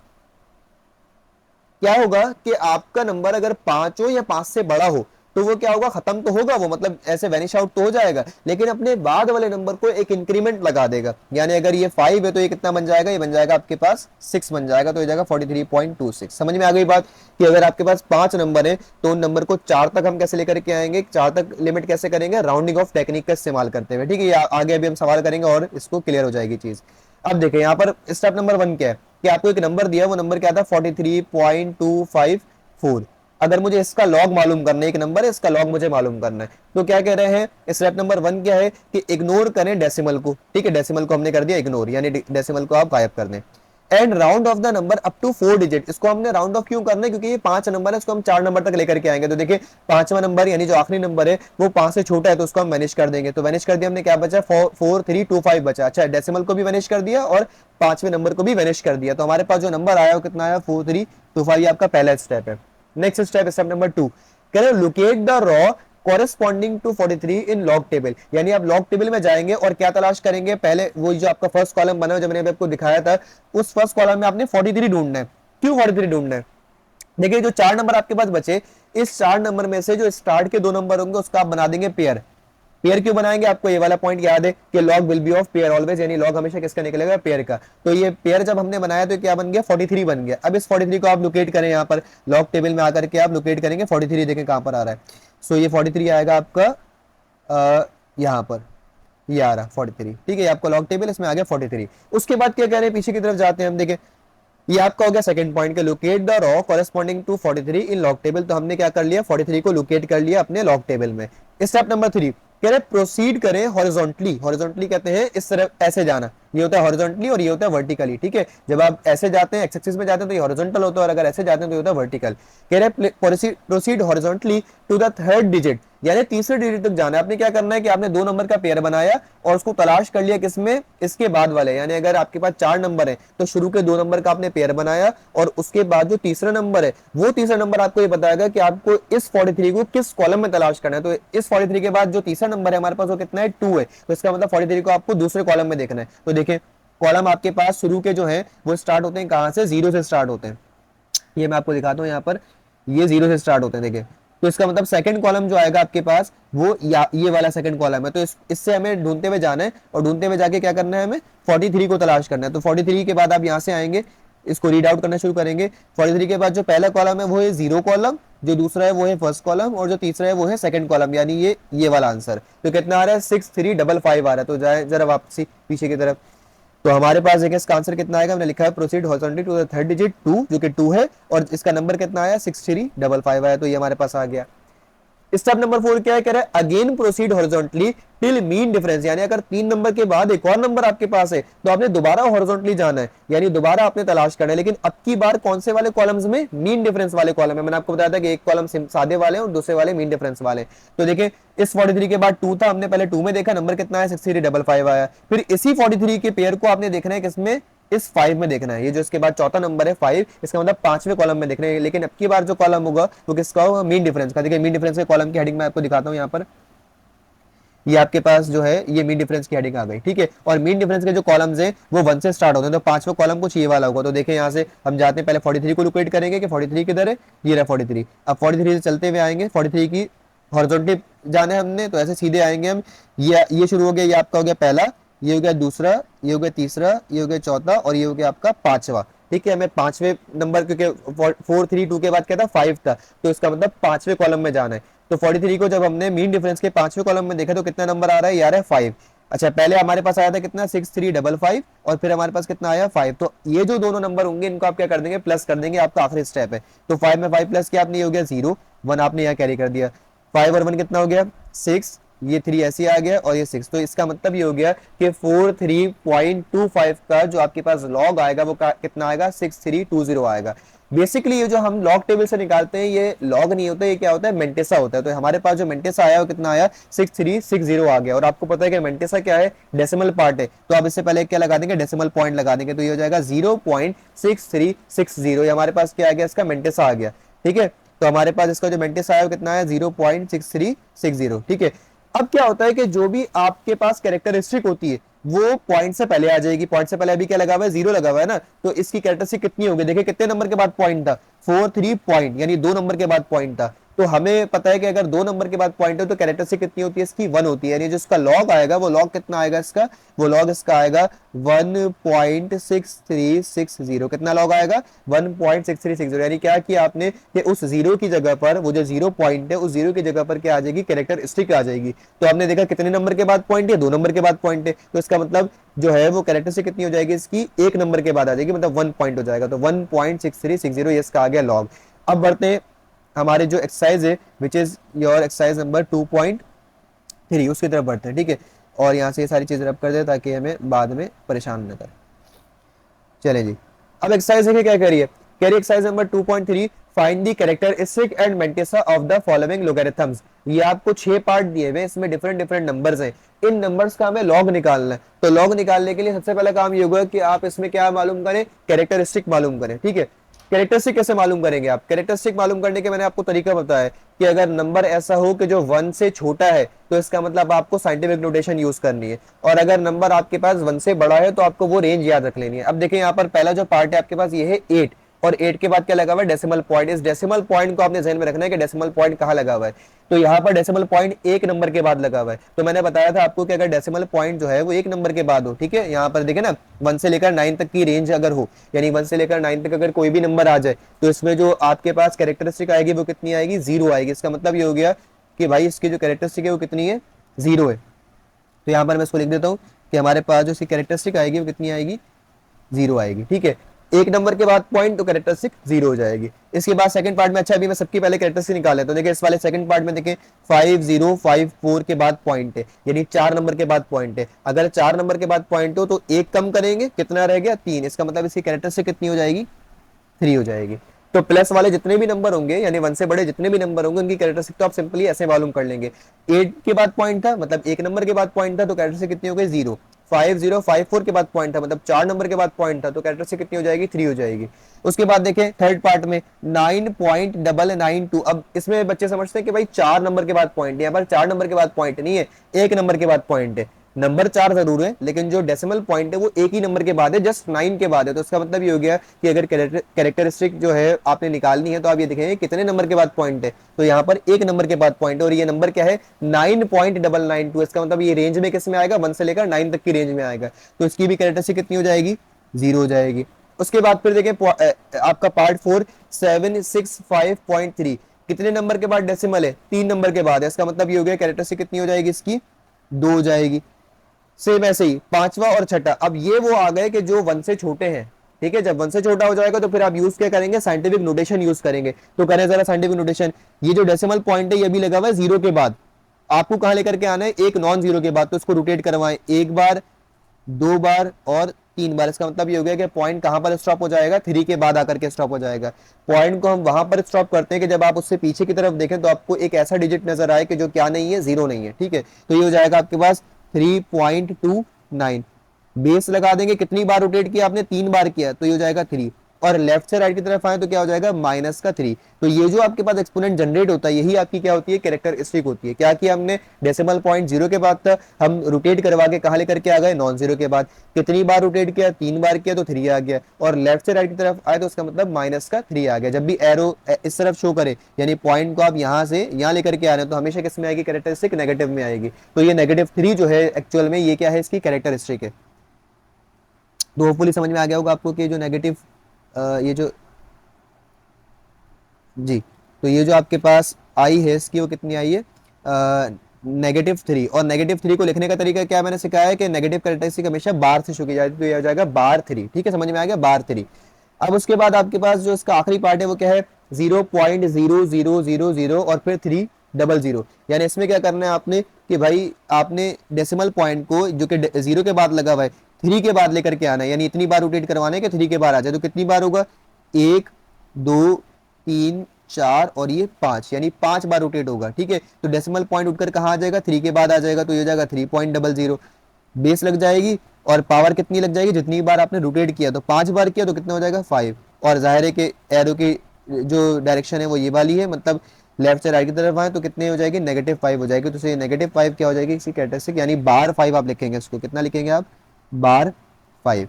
क्या होगा कि आपका नंबर अगर 5 हो या 5 से बड़ा हो तो वो क्या होगा, खत्म तो होगा वो, मतलब ऐसे वैनिश आउट तो हो जाएगा, लेकिन अपने बाद वाले नंबर को एक इंक्रीमेंट लगा देगा। यानी अगर ये 5 है तो ये कितना बन जाएगा, ये बन जाएगा आपके पास 6 बन जाएगा, तो ये जाएगा 43.26। समझ में आ गई बात कि अगर आपके पास 5 नंबर है तो उन नंबर को 4 तक हम कैसे लेकर के आएंगे, 4 तक लिमिट कैसे करेंगे, राउंडिंग ऑफ टेक्निक का इस्तेमाल करते हुए, ठीक है। आगे अभी हम सवाल करेंगे और इसको क्लियर हो जाएगी चीज। अब देखें यहाँ पर स्टेप नंबर 1 क्या है कि आपको एक नंबर दिया, वो नंबर क्या था, 43.254। अगर मुझे इसका लॉग मालूम करना है, एक नंबर है इसका लॉग मुझे मालूम करना है, तो क्या कह रहे हैं, स्टेप नंबर 1 क्या है कि इग्नोर करें डेसिमल को, ठीक है। डेसिमल को हमने कर दिया इग्नोर, यानी डेसिमल को आप गायब कर दें। And round off the number up to 4 digit, इसको हमने राउंड ऑफ क्यों करना है, क्योंकि ये 5 नंबर है, इसको हम 4 नंबर तक लेकर के आएंगे। तो देखिए 5वां नंबर यानी जो आखिरी नंबर है वो 5 से छोटा है, तो उसको हम मैनेज कर देंगे। तो मैनेज कर दिया हमने, क्या बचा, 4325 बचा। अच्छा, डेसिमल को भी मैनेज कर दिया और 5वें नंबर को भी मैनेज कर दिया, तो हमारे पास जो नंबर आया वो कितना आया, 4325। आपका पहला स्टेप है। नेक्स्ट स्टेप, स्टेप नंबर 2, कह रहे locate the row corresponding to 43 in log table, यानी आप लॉग टेबल में जाएंगे और क्या तलाश करेंगे, पहले वो जो आपका फर्स्ट कॉलम बना है जो मैंने आपको दिखाया था, उस फर्स्ट कॉलम में आपने 43 ढूंढना है। क्यों 43 ढूंढना है? देखिए जो 4 नंबर आपके पास बचे, इस 4 नंबर में से जो स्टार्ट के 2 नंबर होंगे उसका आप बना देंगे पेयर। पेयर क्यों बनाएंगे, आपको ये वाला पॉइंट याद है कि log will be of pair always, यानी लॉग हमेशा किसका निकलेगा, पेयर का। तो ये पेयर जब हमने बनाया तो क्या बन गया, 43 बन गया। अब इस 43 को आप लोकेट करें, यहाँ पर लॉग टेबल में आकर के आप लोकेट करेंगे 43, देखें कहां पर आ रहा है। सो ये 43 आएगा आपका यहाँ पर, ये आ रहा 43, ठीक है, आपका लॉग टेबल इसमें आ गया 43। उसके बाद क्या कह रहे हैं, पीछे की तरफ जाते हैं हम, देखें ये आपका हो गया सेकंड पॉइंट के locate the row corresponding to 43 in log table. तो हमने क्या कर लिया, 43 को लोकेट कर लिया अपने लॉग टेबल में। स्टेप नंबर 3 कह रहे प्रोसीड करें हॉरिजॉन्टली। हॉरिजॉन्टली कहते हैं इस तरफ ऐसे जाना, ये होता है हॉरिजॉन्टली और ये होता है वर्टिकली, ठीक है। जब आप ऐसे जाते हैं एक्स एक्सिस में जाते हैं तो ये हॉरिजॉन्टल होता है, और अगर ऐसे जाते हैं तो ये होता है वर्टिकल। कह रहे proceed horizontally to the third digit, यानी तीसरे डिजिट तक जाना है। आपने क्या करना है कि आपने 2 नंबर का पेयर बनाया और उसको तलाश कर लिया किसमें, इसके बाद वाले, यानी अगर आपके पास 4 नंबर है तो शुरू के 2 नंबर का आपने पेयर बनाया, और उसके बाद जो तीसरा नंबर है वो तीसरा नंबर आपको ये बताएगा कि आपको इस 43 को किस कॉलम में तलाश करना है। तो इस 43 के बाद जो तीसरा नंबर है हमारे पास वो कितना है, 2 है, तो इसका मतलब 43 को आपको दूसरे कॉलम में देखना है। तो देखें कॉलम आपके पास शुरू के जो है वो स्टार्ट होते हैं कहां से, 0 से स्टार्ट होते हैं। ये मैं आपको दिखाता हूँ यहाँ पर, ये 0 से स्टार्ट होते हैं, देखिए। तो इसका मतलब सेकंड कॉलम जो आएगा आपके पास वो ये वाला सेकंड कॉलम है। तो इससे हमें ढूंढते हुए जाना है, और ढूंढते हुए जाके क्या करना है, हमें 43 को तलाश करना है। तो 43 के बाद आप यहाँ से आएंगे, इसको रीड आउट करना शुरू करेंगे। 43 के बाद जो पहला कॉलम है वो है 0 कॉलम, जो दूसरा है वो है फर्स्ट कॉलम, और जो तीसरा है वो है सेकंड कॉलम, यानी ये वाला आंसर। तो कितना आ रहा है, 6355 आ रहा है। तो जाए जरा वापसी पीछे की तरफ, तो हमारे पास देखिए इसका आंसर कितना आएगा, हमने लिखा है proceed horizontally to the third digit 2, जो कि 2 है, और इसका नंबर कितना आया, 6355 आया। तो ये हमारे पास आ गया। स्टेप नंबर 4 क्या है, कह रहा है again proceed horizontally till mean difference, यानी अगर 3 नंबर के बाद एक और नंबर आपके पास है तो आपने दोबारा हॉरिजॉन्टली जाना है, यानी दोबारा आपने तलाश करना है, लेकिन अब की बार कौन से वाले कॉलम्स में, मीन डिफरेंस वाले कॉलम में। मैंने आपको बताया था कि एक कॉलम सादे वाले और दूसरे वाले मीन डिफरेंस वाले। तो देखिए इस 43 के बाद 2 था, हमने पहले 2 में देखा, नंबर कितना है, 6355 आया। फिर इसी 43 के पेयर को आपने देखना है किसमें, इस 5 में देखना है। ये जो इसके बाद चौथा नंबर है 5, इसका मतलब 5वें कॉलम में देखना है। लेकिन अब की बार जो कॉलम होगा वो किसका होगा, मीन डिफरेंस का। देखिए मीन डिफरेंस के कॉलम की हेडिंग मैं आपको दिखाता हूँ यहाँ पर, ये आपके पास जो है ये मीन डिफरेंस की हेडिंग आ गई, ठीक है। और मीन डिफरेंस के जो कॉलम्स हैं वो 1 से स्टार्ट होते हैं, तो 5वां कॉलम कुछ ये वाला होगा। तो देखिए यहाँ से हम जाते हैं, पहले 43 को लोकेट करेंगे कि 43 किधर है, ये रहा 43। अब 43 से चलते हुए आएंगे, 43 की हॉरिजॉन्टली जाना है हमने, तो ऐसे सीधे आएंगे हम। ये शुरू हो गया, ये आपका हो गया पहला, ये हो गया दूसरा, ये हो गया तीसरा, ये हो गया चौथा, और ये हो गया आपका 5वां, ठीक है। हमें 5वें नंबर, क्योंकि 432 के बाद क्या था, 5 था, तो इसका मतलब 5वें कॉलम में जाना है। तो 43 को जब हमने मीन डिफरेंस के 5वें कॉलम में देखा तो कितना नंबर आ रहा है, यार है 5। अच्छा पहले हमारे पास आया था कितना, 6355, और फिर हमारे पास कितना आया, 5। तो ये जो दोनों नंबर होंगे इनको आप क्या कर देंगे, प्लस कर देंगे, आपका आखिरी स्टेप है। तो 5 में 5 प्लस किया आपने, ये हो गया 0, 1 आपने यहाँ कैरी कर दिया, 5 और 1 कितना हो गया, 6, ये 3 ऐसे आ गया, और ये 6। तो इसका मतलब ये हो गया कि 43.25 का जो आपके पास लॉग आएगा वो कितना आएगा, 6320 आएगा। बेसिकली ये जो हम लॉग टेबल से निकालते हैं ये लॉग नहीं होता, ये क्या होता है, मेंटेसा होता है। तो हमारे पास जो मेंटेसा आया वो कितना आया, 6360 आ गया। और आपको पता है कि मेंटेसा क्या है, डेसिमल पार्ट है, तो आप इससे पहले क्या लगा देंगे, डेसिमल पॉइंट लगा देंगे, तो ये हो जाएगा 0.6360। ये हमारे पास क्या आ गया, इसका मेंटेसा आ गया, ठीक है। तो हमारे पास इसका जो मेंटेसा आया वो कितना है, 0.6360, ठीक है। अब क्या होता है कि जो भी आपके पास कैरेक्टरिस्टिक होती है वो पॉइंट से पहले आ जाएगी। पॉइंट से पहले अभी क्या लगा हुआ है, 0 लगा हुआ है ना, तो इसकी कैरेक्टरिस्टिक कितनी होगी, देखिए कितने नंबर के बाद पॉइंट था, 43 पॉइंट, यानी 2 नंबर के बाद पॉइंट था। तो हमें पता है कि अगर 2 नंबर के बाद पॉइंट है तो कैरेक्टरिस्टिक कितनी होती है, इसकी 1 होती है। यानी जो इसका लॉग आएगा वो लॉग कितना आएगा इसका, वो लॉग इसका आएगा 1.6360। कितना लॉग आएगा, 1.6360। यानी क्या किया आपने कि उस 0 की जगह पर, वो जो 0 पॉइंट है उस 0 की जगह पर क्या आ जाएगी, कैरेक्टरिस्टिक आ जाएगी। तो आपने देखा कितने नंबर के बाद पॉइंट है, 2 नंबर के बाद पॉइंट है, तो इसका मतलब जो है वो कैरेक्टरिस्टिक कितनी हो जाएगी, इसकी 1 नंबर के बाद आ जाएगी, मतलब 1 पॉइंट हो जाएगा। तो 1.6360 ये इसका आ गया लॉग। अब बढ़ते हैं हमारे जो एक्सरसाइज है which is your exercise number 2.3, उसकी तरफ बढ़ते हैं, ठीक है। और यहाँ से ये सारी चीजें रब कर दे ताकि हमें बाद में परेशान न करें। चले जी, अब एक्सरसाइज देखिए क्या कह रही है, कह रही है exercise number 2.3 find the characteristic and mantissa of the following logarithms. ये आपको 6 पार्ट दिए हुए, इसमें डिफरेंट डिफरेंट नंबर्स हैं, इन नंबर्स का हमें लॉग निकालना है। तो लॉग निकालने के लिए सबसे पहला काम ये होगा कि आप इसमें क्या मालूम करें, कैरेक्टरिस्टिक मालूम करें, ठीक है। कैरेक्टरिस्टिक कैसे मालूम करेंगे आप? कैरेक्टरिस्टिक मालूम करने के मैंने आपको तरीका बताया कि अगर नंबर ऐसा हो कि जो 1 से छोटा है तो इसका मतलब आपको साइंटिफिक नोटेशन यूज करनी है, और अगर नंबर आपके पास 1 से बड़ा है तो आपको वो रेंज याद रख लेनी है। अब देखिए यहाँ पर पहला जो पार्ट है आपके पास ये है 8, और 8 के बाद क्या लगा हुआ है? Decimal point. इस डेसिमल पॉइंट को आपने ध्यान में रखना है कि डेसिमल पॉइंट कहाँ लगा हुआ है। तो यहाँ पर डेसिमल पॉइंट एक नंबर के बाद लगा हुआ है। तो मैंने बताया था आपको कि अगर डेसिमल पॉइंट जो है वो एक नंबर के बाद हो, ठीक है, यहाँ पर देखे ना 1 से लेकर 9 तक की रेंज अगर हो, यानी 1 से लेकर 9 तक अगर कोई भी नंबर आ जाए तो इसमें जो आपके पास कैरेक्टरिस्टिक आएगी वो कितनी आएगी? 0 आएगी। इसका मतलब ये हो गया कि भाई इसकी जो कैरेक्टरिस्टिक है वो कितनी है? 0 है। तो यहाँ पर मैं इसको लिख देता हूँ कि हमारे पास जो इसकी कैरेक्टरिस्टिक आएगी वो कितनी आएगी? 0 आएगी। ठीक है, एक नंबर के बाद पॉइंट तो कैरेक्टरिस्टिक 0 हो जाएगी। इसके बाद सेकंड पार्ट में, अच्छा अभी मैं सबकी पहले कैरेक्टरिस्टिक निकाल लेता हूं। देखिए इस वाले सेकंड पार्ट में देखिए 5054 के बाद पॉइंट है, यानी 4 नंबर के बाद पॉइंट है। अगर 4 नंबर के बाद पॉइंट हो तो एक कम करेंगे, कितना रह गया? 3। इसका मतलब इसकी कैरेक्टरिस्टिक कितनी हो जाएगी? 3 हो जाएगी। तो प्लस वाले जितने भी नंबर होंगे, यानी 1 से बड़े जितने भी नंबर होंगे, उनकी कैरेक्टरिस्टिक तो आप सिंपली ऐसे मालूम कर लेंगे। 8 के बाद पॉइंट था, मतलब एक नंबर के बाद पॉइंट था, तो कैरेक्टरिस्टिक कितनी हो गई? 0। 5054 के बाद पॉइंट था, मतलब 4 नंबर के बाद पॉइंट था, तो कैरेक्टरिस्टिक कितनी हो जाएगी? 3 हो जाएगी। उसके बाद देखें थर्ड पार्ट में 9.992। अब इसमें बच्चे समझते हैं कि भाई 4 नंबर के बाद पॉइंट है, यहाँ पर 4 नंबर के बाद पॉइंट नहीं है, एक नंबर के बाद पॉइंट है। नंबर 4 जरूर है, लेकिन जो डेसिमल पॉइंट है वो एक ही नंबर के बाद है, जस्ट 9 के बाद है। तो इसका मतलब ये हो गया कि अगर कैरेक्टरिस्टिक जो है आपने निकालनी है तो आप ये देखेंगे कितने नंबर के बाद पॉइंट है, तो यहाँ पर एक नंबर के बाद पॉइंट है, और ये नंबर क्या है? 9.992। इसका मतलब ये रेंज में किस में आएगा? 1 से लेकर 9 तक की रेंज में आएगा। तो इसकी भी कैरेक्टरिस्टिक कितनी हो जाएगी? 0 हो जाएगी। उसके बाद फिर देखें आपका पार्ट 4 765.3, कितने नंबर के बाद डेसिमल है? 3 नंबर के बाद है। इसका मतलब ये हो गया कैरेक्टरिस्टिक कितनी हो जाएगी इसकी? 2 हो जाएगी। सेम ऐसे ही पांचवा और छठा, अब ये वो आ गए कि जो 1 से छोटे हैं। ठीक है, जब 1 से छोटा हो जाएगा तो फिर आप यूज क्या करेंगे? साइंटिफिक नोटेशन यूज करेंगे। तो करें जरा साइंटिफिक नोटेशन। ये जो डेसिमल पॉइंट है ये भी लगा हुआ है 0 के बाद, आपको कहां लेकर के आना है? एक नॉन जीरो के बाद। तो इसको रोटेट करवाएं, एक बार, 2 बार और 3 बार। इसका मतलब ये हो गया कि पॉइंट कहां पर स्टॉप हो जाएगा? 3 के बाद आकर के स्टॉप हो जाएगा। पॉइंट को हम वहां पर स्टॉप करते हैं कि जब आप उससे पीछे की तरफ देखें तो आपको एक ऐसा डिजिट नजर आए कि जो क्या नहीं है? 0 नहीं है। ठीक है, तो ये हो जाएगा आपके पास 3.29। बेस लगा देंगे, कितनी बार रोटेट किया आपने? 3 बार किया, तो ये हो जाएगा 3। और लेफ्ट से राइट की तरफ आए तो क्या हो जाएगा? -3। तो ये जो आपके पास एक्सपोनेंट जनरेट होता है यही आपकी क्या होती है? कैरेक्टरिस्टिक होती है। क्या किया हमने? डेसिमल पॉइंट 0 के बाद था, हम रोटेट करवा के कहां लेकर के आ गए? नॉन जीरो के बाद। कितनी बार रोटेट किया? 3 बार किया, तो 3 आ गया। और लेफ्ट से राइट की तरफ आए तो उसका मतलब -3 आ गया। जब भी एरो इस तरफ शो करे, यानी पॉइंट को आप यहां से यहां लेकर के आ रहे हैं, तो हमेशा किस में आएगी? कैरेक्टरिस्टिक नेगेटिव में आएगी। तो ये -3 जो है एक्चुअल में ये क्या है? इसकी कैरेक्टरिस्टिक है। तो होपफुली समझ में आ गया होगा आपको कि जो नेगेटिव ये जो, जी, तो ये जो आपके पास आई है इसकी वो कितनी आई है? -3। और -3 को लिखने का तरीका क्या मैंने सिखाया है कि नेगेटिव कैरेक्टरिस्टिक हमेशा बार से शुरू की जाती है, तो ये हो जाएगा -3। ठीक है, समझ में आ गया? -3। अब उसके बाद आपके पास जो इसका आखिरी पार्ट है वो क्या है? 0.0000 और फिर 300। यानी इसमें क्या करना है आपने कि भाई आपने डेसिमल पॉइंट को जो कि 0 के बाद लगा हुआ है 3 के बाद लेकर के आना है, यानी इतनी बार रोटेट करवाना है कि 3 के बाद आ जाए। तो कितनी बार होगा? 1, 2, 3, 4 और ये 5, यानी 5 बार रोटेट होगा। ठीक है, तो डेसिमल पॉइंट उठकर कहाँ आ जाएगा? 3 के बाद आ जाएगा, तो ये हो जाएगा 3.00। बेस लग जाएगी और पावर कितनी लग जाएगी? जितनी बार आपने रोटेट किया, तो 5 बार किया तो कितना हो जाएगा? 5। और जाहिर है कि एरो की जो डायरेक्शन है वो ये वाली है, मतलब लेफ्ट से राइट की तरफ आए तो कितने हो जाएगी? -5 हो जाएगी। तो -5 क्या हो जाएगी इसकी कैरेक्टरिस्टिक? यानी -5 आप लिखेंगे इसको। कितना लिखेंगे आप? -5।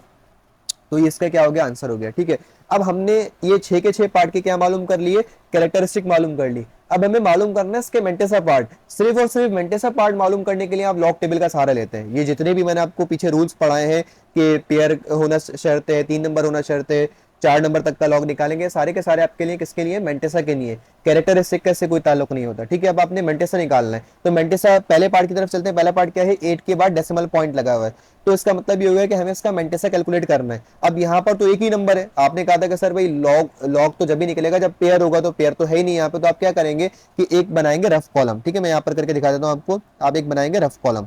तो ये इसका क्या हो गया? आंसर हो गया। ठीक है, अब हमने ये 6 के 6 पार्ट के क्या मालूम कर लिए? कैरेक्टरिस्टिक मालूम कर ली। अब हमें मालूम करना है इसके मेंटेसा पार्ट। सिर्फ और सिर्फ मेंटेसा पार्ट मालूम करने के लिए आप लॉग टेबल का सहारा लेते हैं। ये जितने भी मैंने आपको पीछे रूल्स पढ़ाए हैं कि पेयर होना शर्त है, 3 नंबर होना शर्त है, 4 नंबर तक का लॉग निकालेंगे, सारे के सारे आपके लिए किसके लिए? मेंटेसा के लिए। कैरेक्टरिस्टिक का से कोई ताल्लुक नहीं होता। ठीक है, अब आपने मेंटेसा निकालना है, तो मेंटेसा पहले पार्ट की तरफ चलते हैं। पहला पार्ट क्या है? 8 के बाद डेसिमल पॉइंट लगा हुआ है, तो इसका मतलब ये हो गया कि हमें इसका मेंटेसा कैलकुलेट करना है। अब यहाँ पर तो एक ही नंबर है, आपने कहा था कि सर भाई लॉग लॉग तो जब भी निकलेगा जब पेयर होगा, तो पेयर तो है ही नहीं यहाँ पे, तो आप क्या करेंगे कि एक बनाएंगे रफ कॉलम। ठीक है, मैं यहाँ पर करके दिखा देता हूँ आपको। आप एक बनाएंगे रफ कॉलम।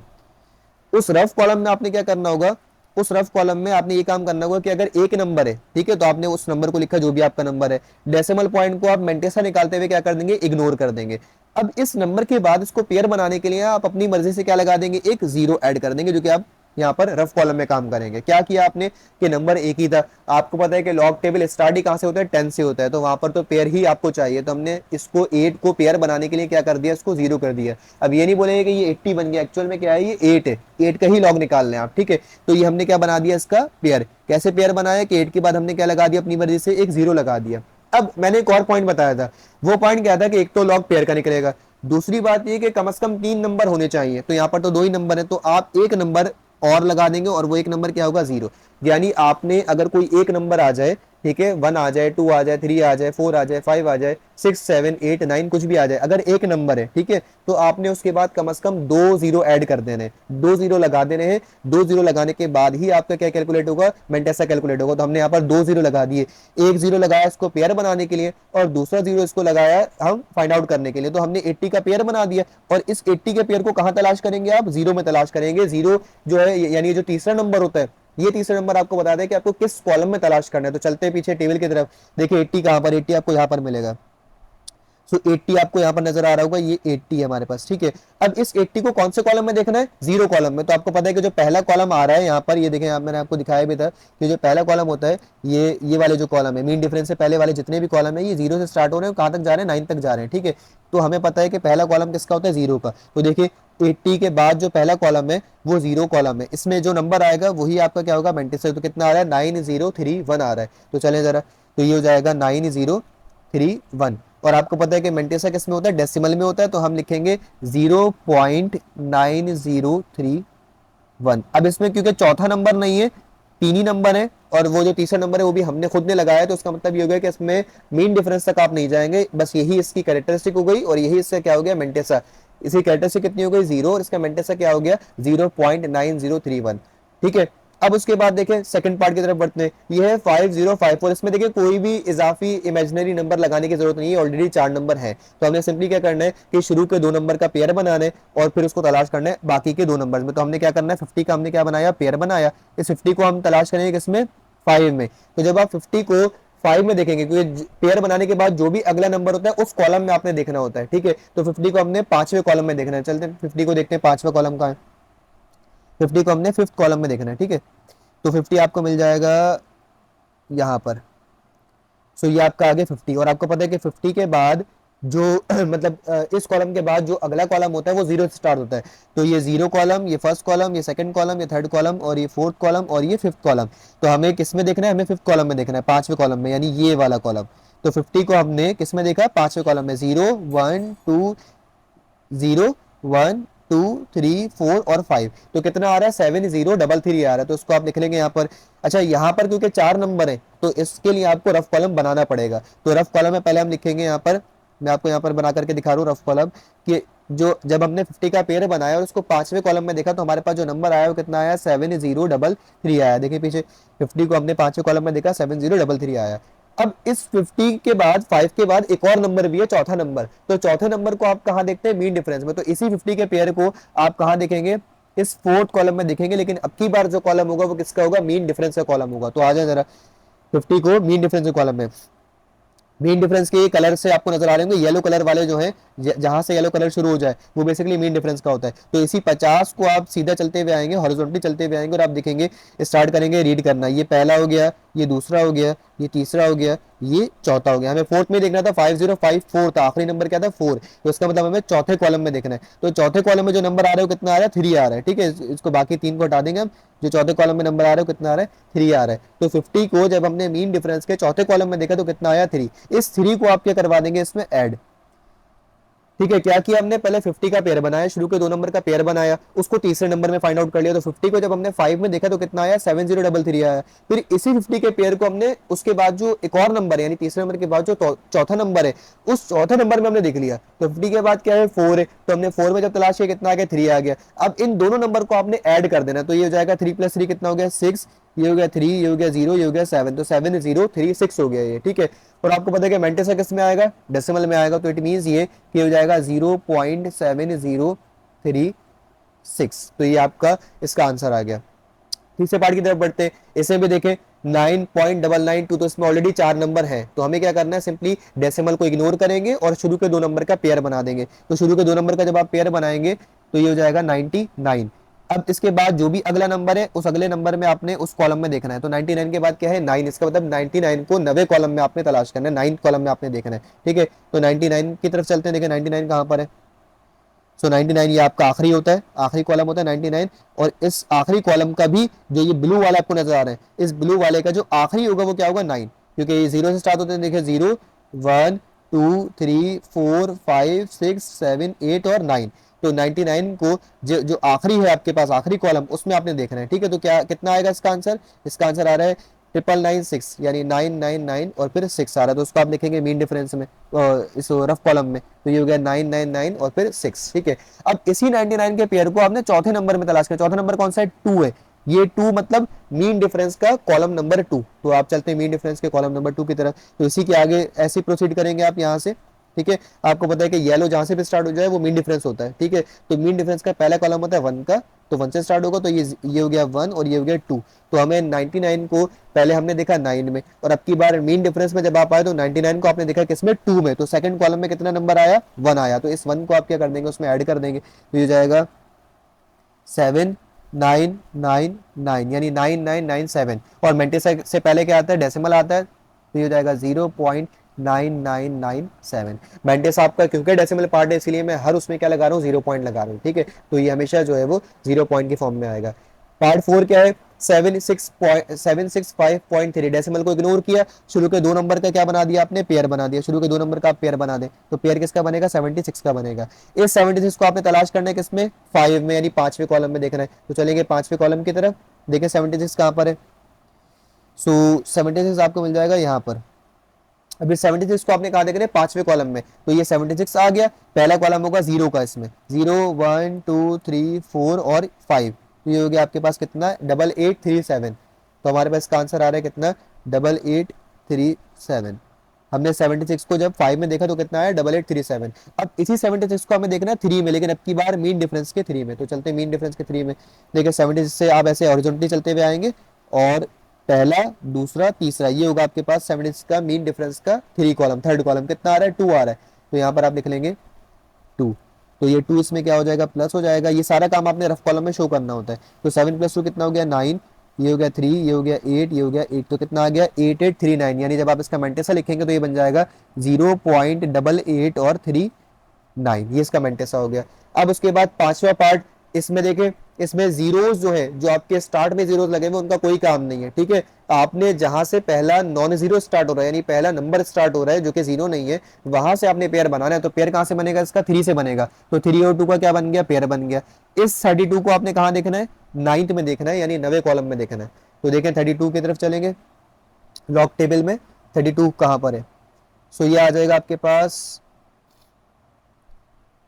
उस रफ कॉलम में आपने क्या करना होगा? उस रफ कॉलम में आपने ये काम करना होगा कि अगर एक नंबर है, ठीक है, तो आपने उस नंबर को लिखा जो भी आपका नंबर है, डेसिमल पॉइंट को आप मेंटेसा निकालते हुए क्या कर देंगे? इग्नोर कर देंगे। अब इस नंबर के बाद इसको पेयर बनाने के लिए आप अपनी मर्जी से क्या लगा देंगे? एक 0 ऐड कर देंगे, जो कि आप यहाँ पर रफ कॉलम में काम करेंगे। क्या किया आपने कि नंबर एक ही था, आपको पता है कि लॉग टेबल स्टार्ट ही कहाँ से होता है, 10 से होता है, तो वहां पर तो पेयर ही आपको चाहिए, तो हमने इसको 8 को पेयर बनाने के लिए क्या कर दिया, इसको 0 कर दिया। अब ये नहीं बोलेंगे कि ये 80 बन गया, एक्चुअल में क्या है, ये 8 है, 8 का ही लॉग निकाल लें आप, ठीक है। तो ये हमने क्या बना दिया, इसका पेयर। कैसे पेयर बनाया कि 8 के बाद हमने क्या लगा दिया, अपनी मर्जी से एक 0 लगा दिया। अब मैंने एक और पॉइंट बताया था, वो पॉइंट क्या था कि एक तो लॉग पेयर का निकलेगा, दूसरी बात ये कि कम से कम 3 नंबर होने चाहिए, तो यहाँ पर तो 2 ही नंबर है, तो आप एक नंबर और लगा देंगे, और वो एक नंबर क्या होगा, 0। यानी आपने अगर कोई एक नंबर आ जाए, ठीक है, 1 आ जाए, 2 आ जाए, 3 आ जाए, 4 आ जाए, 5 आ जाए, 6 7 8 9 कुछ भी आ जाए, अगर एक नंबर है, ठीक है, तो आपने उसके बाद कम से कम 2 जीरो ऐड कर देने, 2 जीरो लगा देने हैं। 2 जीरो लगाने के बाद ही आपका क्या कैलकुलेट होगा, मेंटेसा कैलकुलेट होगा। तो हमने यहाँ पर 2 जीरो लगा दिए, एक जीरो लगाया इसको पेयर बनाने के लिए, और दूसरा जीरो इसको लगाया हम फाइंड आउट करने के लिए। तो हमने 80 का पेयर बना दिया, और इस 80 के पेयर को कहां तलाश करेंगे, आप 0 में तलाश करेंगे। 0 जो है यानी जो तीसरा नंबर होता है, ये तीसरा नंबर आपको बता दें कि आपको किस कॉलम में तलाश करना है। तो चलते हैं पीछे टेबल की तरफ, देखिए 80 कहां पर, 80 आपको यहां पर मिलेगा। सो 80 आपको यहाँ पर नजर आ रहा होगा, ये 80 है हमारे पास, ठीक है। अब इस 80 को कौन से कॉलम में देखना है, 0 कॉलम में। तो आपको पता है कि जो पहला कॉलम आ रहा है यहाँ पर, ये देखें, यहाँ मैंने आपको दिखाया भी था कि जो पहला कॉलम होता है, ये वाले जो कॉलम है, मीन डिफरेंस से पहले वाले जितने भी कॉलम है, ये 0 से स्टार्ट हो रहे हैं, कहाँ तक जा रहे हैं, 9 तक जा रहे हैं, ठीक है। तो हमें पता है कि पहला कॉलम किसका होता है, 0 का। तो देखिए 80 के बाद जो पहला कॉलम है वो 0 कॉलम है, इसमें जो नंबर आएगा वही आपका क्या होगा, मेंटिस। तो कितना आ रहा है, 9031 आ रहा है। तो चले जरा, तो ये हो जाएगा 9031। और आपको पता है कि मेंटेसा किस में होता है, डेसिमल में होता है, तो हम लिखेंगे 0.9031। अब इसमें क्योंकि चौथा नंबर नहीं है, 3 ही नंबर है, और वो जो तीसरा नंबर है वो भी हमने खुद ने लगाया, तो उसका मतलब ये हो गया कि इसमें मीन डिफरेंस तक आप नहीं जाएंगे, बस यही इसकी कैरेक्टरिस्टिक हो गई, और यही इससे क्या हो गया, मेंटेसा। इसकी कैरेक्टरिस्टिक कितनी हो गई, 0, और इसका मेंटेसा क्या हो गया, 0.9031, ठीक है। अब उसके बाद देखें सेकंड पार्ट की तरफ बढ़ते हैं, ये है 5054। इसमें देखिए कोई भी इजाफी इमेजिनरी नंबर लगाने की जरूरत नहीं है, ऑलरेडी 4 नंबर है। तो हमने सिंपली क्या करना है कि शुरू के 2 नंबर का पेयर बनाना है, और फिर उसको तलाश करना है बाकी के 2 नंबर में। तो हमने क्या करना है, 50 का हमने क्या बनाया, पेयर बनाया। इस 50 को हम तलाश करेंगे किसमें, 5 में। तो जब आप 50 को 5 में देखेंगे, क्योंकि पेयर बनाने के बाद जो भी अगला नंबर होता है उस कॉलम में आपने देखना होता है, ठीक है। तो 50 को हमने 5वें कॉलम में देखना है। चलते हैं 50 को देखते हैं 5वां कॉलम का है। 50 को हमने 5th कॉलम में देखना है, ठीक है। तो 50 आपको मिल जाएगा यहाँ पर। सो ये आपका आगे 50, और आपको पता है कि 50 के बाद जो मतलब इस कॉलम के बाद जो अगला कॉलम होता है वो 0 से स्टार्ट होता है। तो ये 0 कॉलम, ये फर्स्ट कॉलम, ये सेकंड कॉलम, ये थर्ड कॉलम, और ये फोर्थ कॉलम, और ये 5th कॉलम। तो हमें किस में देखना है, हमें 5th कॉलम में देखना है, 5वें कॉलम में, यानी ये वाला कॉलम। तो 50 को हमने किस में देखा, 5वें कॉलम में। 0 1 2 0 1 2 3 4 और 5। तो कितना आ रहा है, 7033 आ रहा है। तो उसको आप लिख लेंगे यहाँ पर। अच्छा, यहाँ पर क्योंकि 4 नंबर है, तो इसके लिए आपको रफ कॉलम बनाना पड़ेगा। तो रफ कॉलम में पहले हम लिखेंगे यहाँ पर, मैं आपको यहाँ पर बना करके दिखा रहा हूँ रफ कॉलम, कि जो जब हमने 50 का पेयर बनाया और उसको 5वें कॉलम में देखा, तो हमारे पास जो नंबर आया वो कितना आया, 7033 आया। देखिए पीछे 50 को हमने 5वें कॉलम में देखा, 7033 आया। अब इस 50 के बाद 5 के बाद एक और नंबर भी है, चौथा नंबर। तो चौथे नंबर को आप कहाँ देखते हैं, मीन डिफरेंस में। तो इसी 50 के पेयर को आप कहाँ देखेंगे, इस 4th कॉलम में देखेंगे। लेकिन अब की बार जो कॉलम होगा वो किसका होगा, मीन डिफरेंस का कॉलम होगा। तो आ जाए जरा 50 को मीन डिफरेंस के कॉलम में। मीन डिफरेंस के कलर से आपको नजर आ रहे होंगे, येलो कलर वाले जो है, जहां से येलो कलर शुरू हो जाए वो बेसिकली मीन डिफरेंस का होता है। तो इसी 50 को आप सीधा चलते हुए आएंगे, हॉरिजॉन्टली चलते हुए आएंगे, और आप देखेंगे स्टार्ट करेंगे रीड करना। ये पहला हो गया, ये दूसरा हो गया, ये तीसरा हो गया, ये चौथा हो गया। हमें 4th में देखना था, 5054 था, आखिरी नंबर क्या था, 4। तो इसका मतलब हमें चौथे कॉलम में देखना है। तो चौथे कॉलम में जो नंबर आ रहा है वो कितना आ रहा है, 3 आ रहा है, ठीक है। इसको बाकी 3 को हटा देंगे हम। जो चौथे कॉलम में नंबर आ रहा है कितना आ रहा है, 3 आ रहा है। तो 50 को जब हमने मीन डिफरेंस के चौथे कॉलम में देखा तो कितना आया, 3। इस 3 को आप क्या करवा देंगे, इसमें ऐड। ठीक है, क्या किया हमने, पहले 50 का पेयर बनाया, शुरू के 2 नंबर का पेयर बनाया, उसको तीसरे नंबर में फाइंड आउट कर लिया। तो 50 को जब हमने 5 में देखा तो कितना आया, 7033 आया। फिर इसी 50 के पेयर को हमने उसके बाद जो एक और नंबर है, यानी तीसरे नंबर के बाद जो चौथा नंबर है, उस चौथे नंबर में हमने देख लिया। तो 50 के बाद क्या है, 4 है। तो हमने 4 में जब तलाश किया कितना आ गया, 3 आ गया। अब इन दोनों नंबर को आपने ऐड कर देना। तो ये हो जाएगा 3 + 3 कितना हो गया, 6। ये हो गया 3, ये हो गया 0, ये हो गया 7। तो 7036 हो गया ये, ठीक है। और आपको पता है कि मेंटेसा किस में आएगा, डेसिमल में आएगा। तो इट मींस ये कि हो जाएगा 0.7036। तो ये आपका इसका आंसर आ गया। तीसरे पार्ट की तरफ बढ़ते हैं, इसमें भी देखें 9.992। तो इसमें ऑलरेडी 4 नंबर है, तो हमें क्या करना है, सिंपली डेसिमल को इग्नोर करेंगे और शुरू के 2 नंबर का पेयर बना देंगे। तो शुरू के 2 नंबर का जब आप पेयर बनाएंगे तो ये हो जाएगा 99। अब इसके बाद जो भी अगला नंबर है उस अगले नंबर में आपने उस कॉलम में देखना है। तो 99 के बाद क्या है 9, इसका मतलब 99 को 9वें कॉलम में आपने तलाश करना है, 9th कॉलम में आपने देखना है। ठीक है, तो 99 की तरफ चलते हैं। देखिए 99 कहाँ पर है। सो 99 ये आपका आखिरी होता है, आखिरी कॉलम होता है 99। और इस आखिरी कॉलम का भी जो ये ब्लू वाला आपको नजर आ रहा है, इस ब्लू वाले का जो आखिरी होगा वो क्या होगा 9, क्योंकि ये 0 से स्टार्ट होते हैं। देखिए 0 1 2 3 4 5 6 7 8 और 9। तो 99 को जो जो आखिरी है आपके पास आखिरी कॉलम उसमें आपने देखना है। ठीक है, तो क्या कितना आएगा इसका आंसर, इसका आंसर आ रहा है 999 यानी 999 और फिर 6 आ रहा है। तो उसको आप लिखेंगे मीन डिफरेंस में इस रफ कॉलम में, तो ये हो गया 999 और फिर 6। ठीक है, अब इसी 99 के पेयर को आपने चौथे नंबर में तलाश किया। चौथा नंबर कौन सा है, 2 है। ये 2 मतलब मीन डिफरेंस का कॉलम नंबर 2। तो आप चलते हैं मीन डिफरेंस के कॉलम नंबर 2 की तरफ। तो इसी के आगे ऐसे प्रोसीड करेंगे आप यहाँ से। ठीक है, आपको पता है कि येलो जहां से भी स्टार्ट हो जाए वो मीन डिफरेंस होता है। ठीक है, तो मीन डिफरेंस का पहला कॉलम होता है 1 का, तो 1 से स्टार्ट होगा, तो ये हो गया 1 और ये हो गया 2। तो हमें 99 को पहले हमने देखा 9 में, और अब की बार मीन डिफरेंस में जब आप आए तो 99 को आपने देखा किसमें, 2 में। तो सेकंड कॉलम में कितना नंबर आया, 1 आया। तो इस 1 को आप क्या कर देंगे, उसमें ऐड कर देंगे। तो ये जाएगा 7999 यानी 9997। और मेंटिस से पहले क्या आता है, डेसिमल आता है, तो ये हो जाएगा 0.9997। मेंटिस आपका क्योंकि डेसिमल पार्ट है इसलिए मैं हर उसमें क्या लगा रहा हूँ, 0 पॉइंट लगा रहा हूँ। ठीक है, तो ये हमेशा जो है वो 0 पॉइंट की फॉर्म में आएगा। पार्ट 4 क्या है, 765.3। डेसिमल को इग्नोर किया, शुरू के 2 नंबर का क्या बना दिया आपने, पेयर बना दिया। शुरू के 2 नंबर का आप पेयर बना दे, तो पेयर किसका बनेगा, 76 का बनेगा। इस 76 को आपने तलाश करना है किसमें, 5 में, यानी 5वें कॉलम में देखना है। तो चलेंगे 5वें कॉलम की तरफ। देखिए 76 कहाँ पर है। सो 76 आपको मिल जाएगा यहाँ पर। अभी 76 को आपने कहा देखना है, 5वें कॉलम में। तो ये 76 आ गया, पहला कॉलम होगा 0 का, इसमें 0 1 2 3 4 और 5। तो ये हो गया आपके पास कितना, 8837। तो हमारे पास इसका आंसर आ रहा है कितना, 8837। हमने 76 को जब 5 में देखा तो कितना आया, 8837। अब इसी 76 को हमें देखना है 3 में, लेकिन अब की बार मीन डिफरेंस के 3 में। तो चलते हैं मीन डिफरेंस के 3 में। देखिए 76 से आप ऐसे हॉरिजॉन्टली चलते हुए आएंगे, और पहला दूसरा तीसरा ये होगा आपके पास 76 का मीन डिफरेंस का 3 कॉलम। थर्ड कॉलम कितना आ रहा है, 2 आ रहा है। तो यहाँ पर आप लिख लेंगे 2। तो ये 2 इसमें क्या हो जाएगा, प्लस हो जाएगा। ये सारा काम आपने रफ कॉलम में शो करना होता है। तो 7 + 2 कितना हो गया, 9। ये हो गया 3, ये हो गया 8, ये हो गया 8। तो कितना आ गया, 8839। यानी जब आप इसका मेंटेसा लिखेंगे तो ये बन जाएगा 0.88 और 39। ये इसका मेंटेसा हो गया। अब उसके बाद 5वां पार्ट, इसमें देखें, इसमें जीरोस जो है, जो आपके स्टार्ट में जीरोस लगे हुए उनका कोई काम नहीं है। ठीक है, आपने जहां से पहला नॉन जीरो स्टार्ट हो रहा है, यानी पहला नंबर स्टार्ट हो रहा है जो कि जीरो नहीं है, वहां से आपने पेयर बनाना है। तो पेयर कहां से बनेगा, इसका 3 से बनेगा। तो 3 और 2 का क्या बन गया, पेयर बन गया। इस 32 को आपने कहां देखना है, 9th में देखना है, यानी 9वें कॉलम में देखना है। तो देखें 32 की तरफ चलेंगे, लॉग टेबल में 32 कहां पर है। सो ये आ जाएगा आपके पास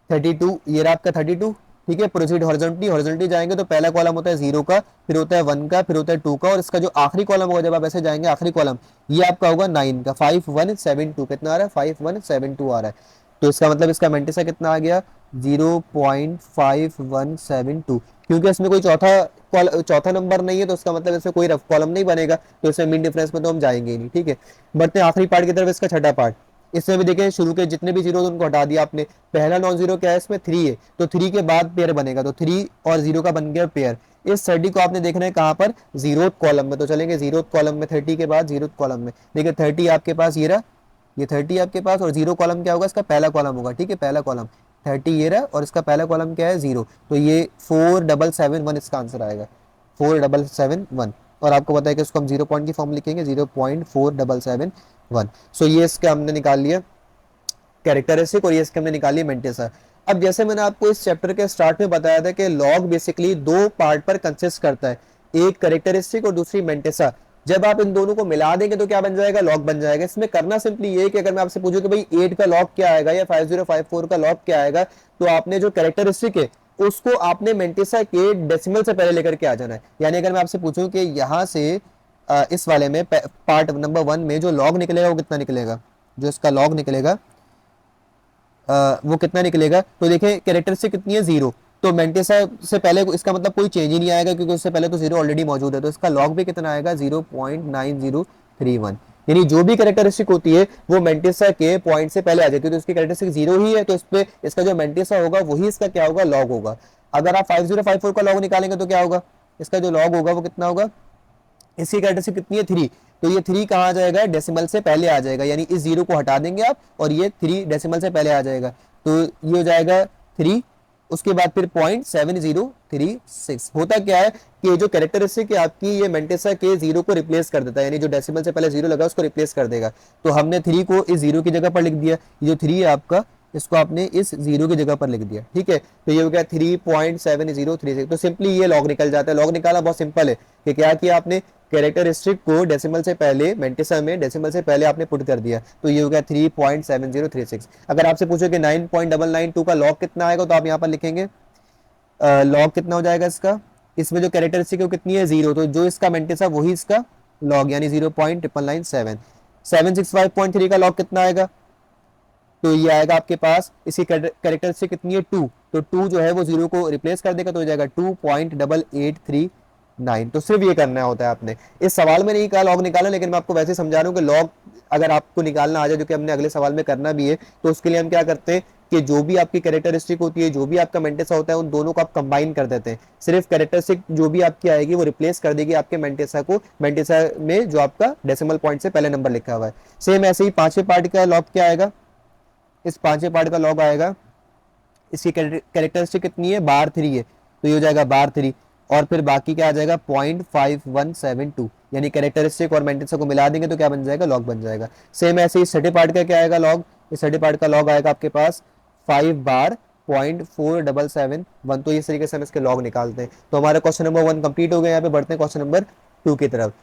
32, ये रहा आपका 32। ठीक है, प्रोसीड हॉरिजॉन्टली, हॉरिजॉन्टली जाएंगे तो पहला कॉलम होता है 0 का, फिर होता है 1 का, फिर होता है 2 का, और इसका जो आखिरी कॉलम होगा जब आप ऐसे जाएंगे आखिरी कॉलम, ये आपका होगा 9 का। 5172 कितना आ रहा है, 5172 आ रहा है। तो इसका मतलब इसका मेंटिसा कितना आ गया, 0.5172। क्योंकि इसमें कोई चौथा नंबर नहीं है, तो इसका मतलब इसमें कोई रफ कॉलम नहीं बनेगा, तो इसमें मीन डिफरेंस में तो हम जाएंगे ही नहीं। ठीक है, बढ़ते हैं आखिरी पार्ट की तरफ, इसका छठा पार्ट। इसमें भी देखें शुरू के जितने भी जीरो उनको हटा दिया आपने। पहला नॉन जीरो क्या है, इसमें 3 है, तो 3 के बाद पेयर बनेगा, तो 3 और 0 का बन गया पेयर। इस 30 को आपने देखना है कहां पर, 0th कॉलम में। तो चलेंगे 0th कॉलम में, 30 के बाद 0th कॉलम में। देखिए 30 आपके पास ये रहा, ये 30 आपके पास, और 0 कॉलम क्या होगा, इसका पहला कॉलम होगा। ठीक है, पहला कॉलम 30 ये रहा, और इसका पहला कॉलम क्या है, 0। तो ये 4771 इसका आंसर आएगा, 4771। और आपको पता है कि इसको हम 0 पॉइंट की फॉर्म लिखेंगे, 0.4771। सो ये इसका हमने निकाल लिया कैरेक्टरिस्टिक, और ये इसके हमने निकाली मेंटिसा। अब जैसे मैंने आपको इस चैप्टर के स्टार्ट में बताया था कि लॉग बेसिकली 2 पार्ट पर कंसिस्ट करता है, एक कैरेक्टरिस्टिक और दूसरी मेंटिसा। जब आप इन दोनों को मिला देंगे तो क्या बन जाएगा, लॉग बन जाएगा। इसमें करना सिंपली ये है कि अगर मैं आपसे पूछूं कि भाई 8 का लॉग क्या आएगा या 5054 का लॉग क्या आएगा, तो आपने जो कैरेक्टरिस्टिक है उसको आपने मेंटिसा के डेसिमल से पहले लेकर के आ जाना है। यानी अगर मैं आपसे पूछूं कि यहां से इस वाले में पार्ट नंबर 1 में जो लॉग निकलेगा वो कितना निकलेगा, जो इसका लॉग निकलेगा वो कितना निकलेगा। तो देखें कैरेक्टरिस्टिक कितनी है, 0। तो मेंटिसा से पहले इसका मतलब कोई चेंज ही नहीं आएगा, क्योंकि उससे पहले तो 0 ऑलरेडी मौजूद है। तो इसका लॉग भी कितना आएगा, 0.9031। यानी जो भी कैरेक्टरिस्टिक होती है वो मेंटिसा के पॉइंट से पहले आ जाती है। तो इसकी कैरेक्टरिस्टिक 0 ही है, तो इस पे इसका जो मेंटिसा होगा वही इसका क्या होगा, लॉग होगा। अगर आप 5054 का लॉग निकालेंगे तो क्या होगा, इसका जो लॉग होगा वो कितना होगा, इसकी कैरेक्टरिस्टिक कितनी है 3, तो ये 3 कहाँ आ जाएगा, डेसिमल से पहले आ जाएगा, यानी इस जीरो को हटा देंगे आप और ये 3 डेसिमल से पहले आ जाएगा, तो ये हो जाएगा 3। उसके बाद फिर 0.7036। होता क्या है कि जो कैरेक्टरिस्टिक है आपकी, ये मेंटेसा के जीरो को रिप्लेस कर देता है, यानी जो डेसिमल से पहले जीरो लगा उसको रिप्लेस कर देगा। तो हमने 3 को इस जीरो की जगह पर लिख दिया, ये जो 3 है आपका, इसको आपने इस जीरो की जगह पर लिख दिया, ठीक है। तो ये हो गया 3.7036। तो सिंपली ये लॉग निकल जाता है। लॉग निकाला बहुत सिंपल है कि क्या किया आपने, कैरेक्टरिस्टिक को डेसिमल से पहले, मेंटेसा में डेसिमल से पहले आपने पुट कर दिया, तो ये हो गया 3.7036। अगर आपसे पूछो कि 9.992 का लॉग कितना आएगा, तो आप यहाँ पर लिखेंगे लॉग कितना हो जाएगा इसका, इसमें जो कैरेक्टरिस्टिक है वो कितनी है, जीरो, तो जो इसका मेंटेसा वही इसका लॉग, यानी 0.997। 765.3 का लॉग कितना आएगा, तो ये आएगा आपके पास, इसकी कैरेक्टरिस्टिक कितनी है 2, तो 2 जो है वो जीरो को रिप्लेस कर देगा, तो हो जाएगा 2.8839। तो सिर्फ ये करना होता है आपने। इस सवाल में नहीं कहा लॉग निकाला, लेकिन मैं आपको वैसे समझा रहा हूँ कि लॉग अगर आपको निकालना आ जाए, जो कि हमने अगले सवाल में करना भी है, तो उसके लिए हम क्या करते हैं कि जो भी आपकी कैरेक्टरिस्टिक होती है, जो भी आपका मेंटेसा होता है, उन दोनों को आप कंबाइन कर देते हैं। सिर्फ कैरेक्टरिस्टिक जो भी आपकी आएगी वो रिप्लेस कर देगी आपके मेंटेसा को, मेंटेसा में जो आपका डेसिमल पॉइंट से पहले नंबर लिखा हुआ है। सेम ऐसे ही पांचवें पार्ट का लॉग क्या आएगा, इस पांचवें पार्ट का लॉग आएगा, इसकी कैरेक्टरिस्टिक कितनी है, बार 3 है, तो ये हो जाएगा बार 3, और फिर बाकी क्या आ जाएगा 0.5172, यानी कैरेक्टरिस्टिक और मेंटेसा को मिला देंगे तो क्या बन जाएगा, लॉग बन जाएगा। सेम ऐसे ही छठे पार्ट का क्या आएगा लॉग, इस छठे पार्ट का लॉग आएगा आपके पास 5 बार 0.4771। तो इस तरीके से हम इसके लॉग निकालते हैं। तो हमारा क्वेश्चन नंबर 1 कंप्लीट हो गया। यहाँ पे बढ़ते हैं क्वेश्चन नंबर 2 की तरफ।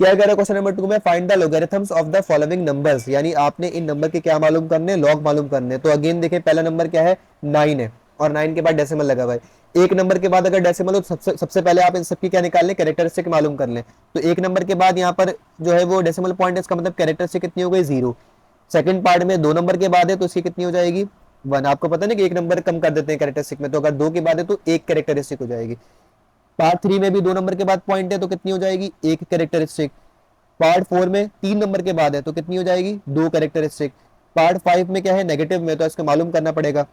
क्या कह रहा है क्वेश्चन नंबर 2 में, find the logarithms of the following numbers, यानी आपने इन नंबर के क्या मालूम करने, लॉग मालूम करने। तो अगेन देखिए, पहला नंबर क्या है, 9 है, और 9 के बाद डेसिमल लगा हुआ है। एक नंबर के बाद अगर डेसिमल हो तो सबसे पहले आप इन सबकी क्या निकाल लें, कैरेक्टरिस्टिक मालूम कर लें। तो एक नंबर के बाद यहाँ पर जो है वो डेसिमल पॉइंट है, इसका मतलब कैरेक्टरिस्टिक कितनी हो गई, 0। सेकंड पार्ट में 2 नंबर के बाद है तो इसकी कितनी हो जाएगी, 1। आपको पता नहीं कि एक नंबर कम कर देते हैं कैरेक्टरिस्टिक में, तो अगर 2 के बाद है तो एक कैरेक्टरिस्टिक हो जाएगी। पार्ट 3 में भी 2 नंबर के बाद पॉइंट है तो कितनी हो जाएगी, एक कैरेक्टरिस्टिक। पार्ट 4 में 3 नंबर के बाद है तो कितनी हो जाएगी, 2 कैरेक्टरिस्टिक। पार्ट 5 में क्या है, नेगेटिव में, तो इसको मालूम करना पड़ेगा,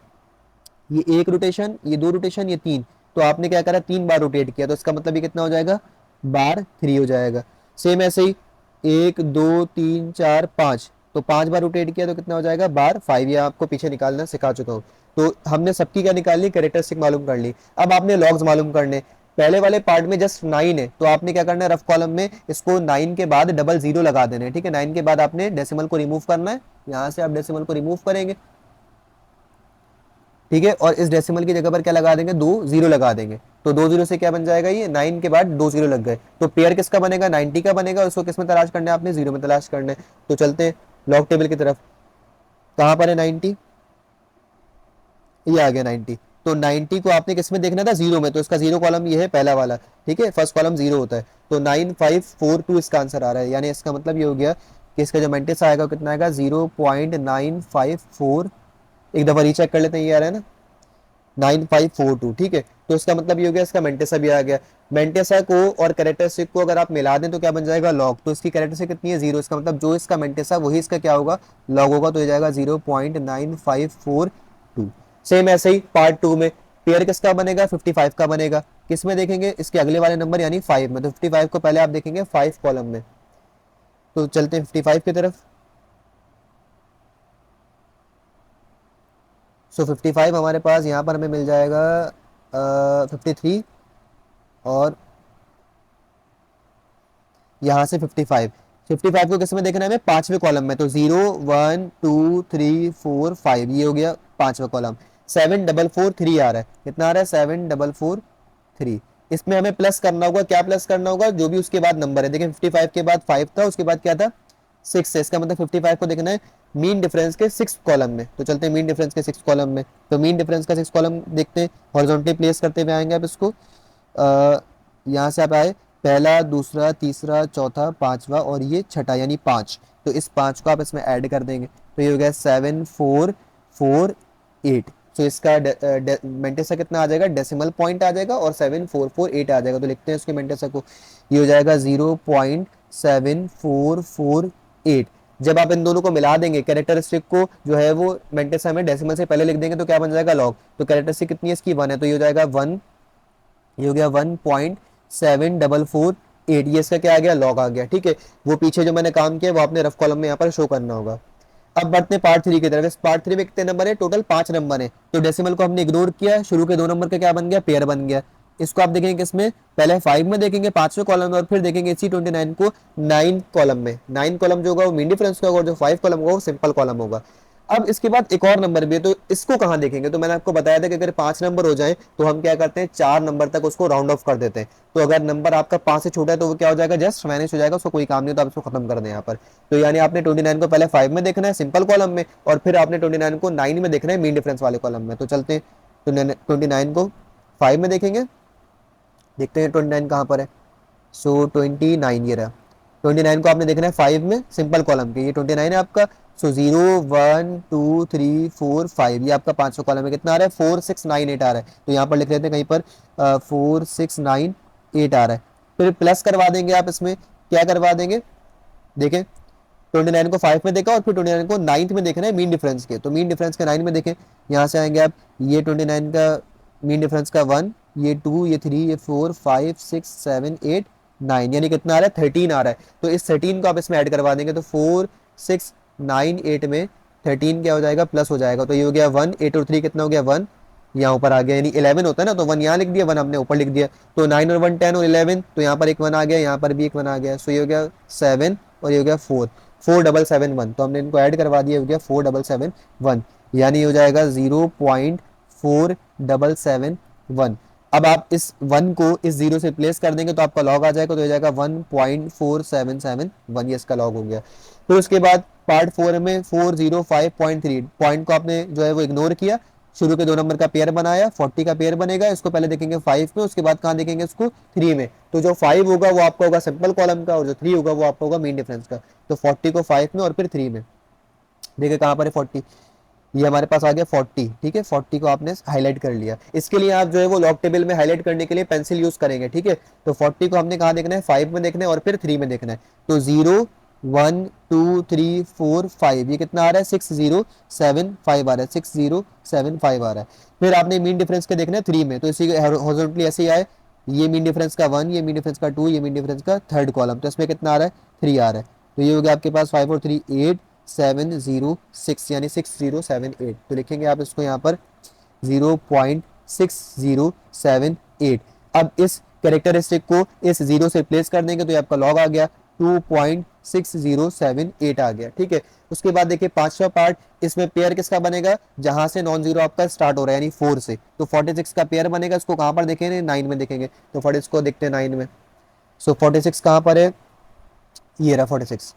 ये 1 रोटेशन, ये 2 रोटेशन, ये 3, तो आपने क्या करा, 3 बार रोटेट किया, तो इसका मतलब ये कितना हो जाएगा, बार 3 हो जाएगा। सेम ऐसे ही 1 2 3 4 5, तो 5 बार रोटेट किया तो कितना हो जाएगा, बार 5। ये आपको पीछे निकालना सिखा चुका हूँ। तो हमने सबकी क्या निकाल ली, कैरेक्टरिस्टिक मालूम कर ली। अब आपने लॉग्स मालूम करने। पहले वाले पार्ट में जस्ट 9 है, तो आपने क्या करना है, रफ कॉलम में इसको 9 के बाद डबल जीरो लगा देना है, ठीक है। 9 के बाद आपने डेसिमल को रिमूव करना है, यहाँ से आप डेसिमल को रिमूव करेंगे, ठीक है, और इस डेसिमल की जगह पर क्या लगा देंगे, 2 जीरो लगा देंगे। तो 2 जीरो से क्या बन जाएगा, ये 9 के बाद 2 जीरो लग गए, तो पेयर किसका बनेगा, 90 का बनेगा। उसको किस में तलाश करना है आपने, जीरो में तलाश करना है। तो चलते हैं लॉग टेबल की तरफ। कहाँ पर है 90, ये आ गया 90। तो 90 को आपने किस में देखना था, जीरो में, तो इसका जीरो कॉलम ये है पहला वाला, ठीक है, फर्स्ट कॉलम जीरो होता है। तो 9542 इसका आंसर आ रहा है, यानी इसका मतलब ये हो गया कि इसका जो मेंटेस आएगा कितना आएगा, 0.954। एक दफा रीचेक कर लेते हैं, ये आ रहा है ना 9542, ठीक है। तो इसका मतलब ये हो गया, इसका मेंटेसा भी आ गया। मेंटेसा को और कैरेक्टरिस्टिक को अगर आप मिला दें तो क्या बन जाएगा, लॉग। तो इसकी कैरेक्टरिस्टिक कितनी है, 0, इसका मतलब जो इसका मेंटेसा वही इसका क्या होगा, लॉग होगा, तो ये जाएगा 0.9542। सेम ऐसे ही पार्ट 2 में पेयर किसका बनेगा, 55 का बनेगा। किस में देखेंगे, इसके अगले वाले नंबर यानी 5 में, तो 55 को पहले आप देखेंगे 5 कॉलम में। तो चलते हैं 55 की तरफ। सो 55 हमारे पास यहाँ पर हमें मिल जाएगा 53, और यहाँ से 55। 55 को किस में देखना है हमें, पांचवें कॉलम में, तो 0 1 2 3 4 5, ये हो गया पांचवा कॉलम। 7443 आ रहा है, कितना आ रहा है, 7443। इसमें हमें प्लस करना होगा, क्या प्लस करना होगा, जो भी उसके बाद नंबर है। देखिए 55 के बाद 5 था, उसके बाद क्या था, 6 है, इसका मतलब 55 को देखना है मीन डिफरेंस के 6 कॉलम में। तो चलते हैं मीन डिफरेंस के 6 कॉलम में। तो मीन डिफरेंस का 6 कॉलम देखते हैं, हॉरिजॉन्टली प्लेस करते हुए आएंगे आप इसको। यहाँ से आप आए, पहला, दूसरा, तीसरा, चौथा, पांचवा और ये छठा, यानी 5। तो इस 5 को आप इसमें ऐड कर देंगे, तो ये हो गया 7448। तो इसका मेंटेसा कितना आ जाएगा, डेसिमल पॉइंट आ जाएगा और 7448 आ जाएगा। तो लिखते हैं इसके मेंटेसा को, ये हो जाएगा 0.7448। जब आप इन दोनों को मिला देंगे, कैरेक्टरिस्टिक को जो है वो मेंटेसा में डेसिमल से पहले लिख देंगे तो क्या बन जाएगा लॉग। तो कैरेक्टरिस्टिक कितनी है इसकी 1 है, तो ये हो जाएगा 1, ये हो गया 1.7448, ये इसका क्या आ गया लॉग आ गया। ठीक है, वो पीछे जो मैंने काम किया वो आपने रफ कॉलम में यहाँ पर शो करना होगा। अब बढ़ते हैं पार्ट 3 की तरफ। इस पार्ट 3 में कितने नंबर है, टोटल 5 नंबर है। तो डेसिमल को हमने इग्नोर किया, शुरू के 2 नंबर का क्या बन गया, पेयर बन गया। इसको आप देखेंगे किसमें, पहले 5 में देखेंगे 5वें कॉलम में, और फिर देखेंगे इसी 29 को 9 कॉलम में। 9 कॉलम जो होगा वो मीन डिफरेंस का होगा, और जो 5 कॉलम होगा वो सिंपल कॉलम होगा। अब इसके बाद एक और नंबर भी है, तो इसको कहाँ देखेंगे, तो मैंने आपको बताया था कि अगर 5 नंबर हो जाए तो हम क्या करते हैं 4 नंबर तक उसको राउंड ऑफ कर देते हैं। तो अगर नंबर आपका 5 से छोटा है तो वो क्या हो जाएगा, जस्ट मैनेज हो जाएगा, उसको कोई काम नहीं होता, आप इसको खत्म कर दें यहाँ पर। तो यानी आपने 29 को पहले 5 में देखना है सिंपल कॉलम में, और फिर आपने 29 को 9 में देखना है मीन डिफरेंस वाले कॉलम में। तो चलते हैं, तो 29 को 5 में देखेंगे, देखते हैं 29 कहाँ पर है। सो 29 ये रहा, 29 को आपने देखना है 5 में सिंपल कॉलम के, ये 29 है आपका। सो 0 1 2 3 4 5, ये आपका 500 कॉलम में कितना आ रहा है 4 6 9 8 आ रहा है। तो यहाँ पर लिख लेते हैं कहीं पर 4 6 9 8 आ रहा है। फिर प्लस करवा देंगे आप इसमें, क्या करवा देंगे, देखें 29 को 5 में देखा और फिर 29 को 9th में देखना है मीन डिफरेंस के, तो मीन डिफरेंस का 9 में देखें। यहाँ से आएंगे आप, ये 29 का मीन डिफरेंस का 1, ये 2, ये 3, ये 4 5 6 7 8 9, यानी कितना आ रहा है 13 आ रहा है। तो इस 13 को आप इसमें ऐड करवा देंगे, तो 4 6 9 8 में 13 क्या हो जाएगा, प्लस हो जाएगा। तो ये हो गया 1, 8 और 3 कितना हो गया 1, यहाँ ऊपर आ गया, यानी 11 होता है ना, तो 1 यहाँ लिख दिया, 1 हमने ऊपर लिख दिया। तो 9 और 1 10 और 11, तो यहाँ पर एक 1 आ गया, यहाँ पर भी एक 1 आ गया। सो ये हो गया 7 और ये हो गया 4, 4771, तो हमने इनको ऐड करवा दिया, हो गया 4771, यानी हो जाएगा 0.4771। अब आप इस 1 को इस 0 से रिप्लेस कर देंगे तो आपका लॉग आ जाएगा, तो हो जाएगा 1.4771, ये इसका लॉग हो गया। फिर उसके बाद पार्ट 4 में 405.3 पॉइंट को आपने जो है वो इग्नोर किया, शुरू के 2 नंबर का पेयर बनाया, 40 का पेयर बनेगा, इसको पहले देखेंगे 5 में, उसके बाद कहाँ देखेंगे इसको 3 में। तो जो 5 होगा वो आपका होगा सिंपल कॉलम का, और जो 3 होगा वो आपका होगा मीन डिफरेंस का। तो 40 को 5 में और फिर 3 में, देखिए कहाँ पर है 40, ये हमारे पास आ गया 40। ठीक है, 40 को आपने हाईलाइट कर लिया। इसके लिए आप जो है वो लॉग टेबल में हाईलाइट करने के लिए पेंसिल यूज करेंगे। ठीक है, तो 40 को हमने कहाँ देखना है 5 में देखना है और फिर 3 में देखना है। तो 0 1 2 3 4 5, ये कितना आ रहा है 6075 आ रहा है, 6075 आ रहा है। फिर आपने मीन डिफरेंस के देखना है 3 में, तो इसी हॉरिजॉन्टली ऐसे ही आए, ये मीन डिफरेंस का 1, ये मीन डिफरेंस का 2, ये मीन डिफरेंस का थर्ड कॉलम, तो इसमें कितना आ रहा है 3 आ रहा है। तो ये हो गया आपके पास 5 और 3 8 706, यानी 6078। तो लिखेंगे आप इसको यहाँ पर 0.6078। अब इस कैरेक्टरिस्टिक को इस 0 से रिप्लेस कर देंगे तो ये आपका लॉग आ गया 2.6078 आ गया। ठीक है, उसके बाद देखिए 5वां पार्ट, इसमें पेयर किसका बनेगा, जहां से नॉन जीरो आपका स्टार्ट हो रहा है यानी 4 से, तो 46 का पेयर बनेगा। इसको कहां पर देखेंगे 9 में देखेंगे, तो 46 को देखते हैं 9 में। सो 46 कहां पर है, ये रहा 46।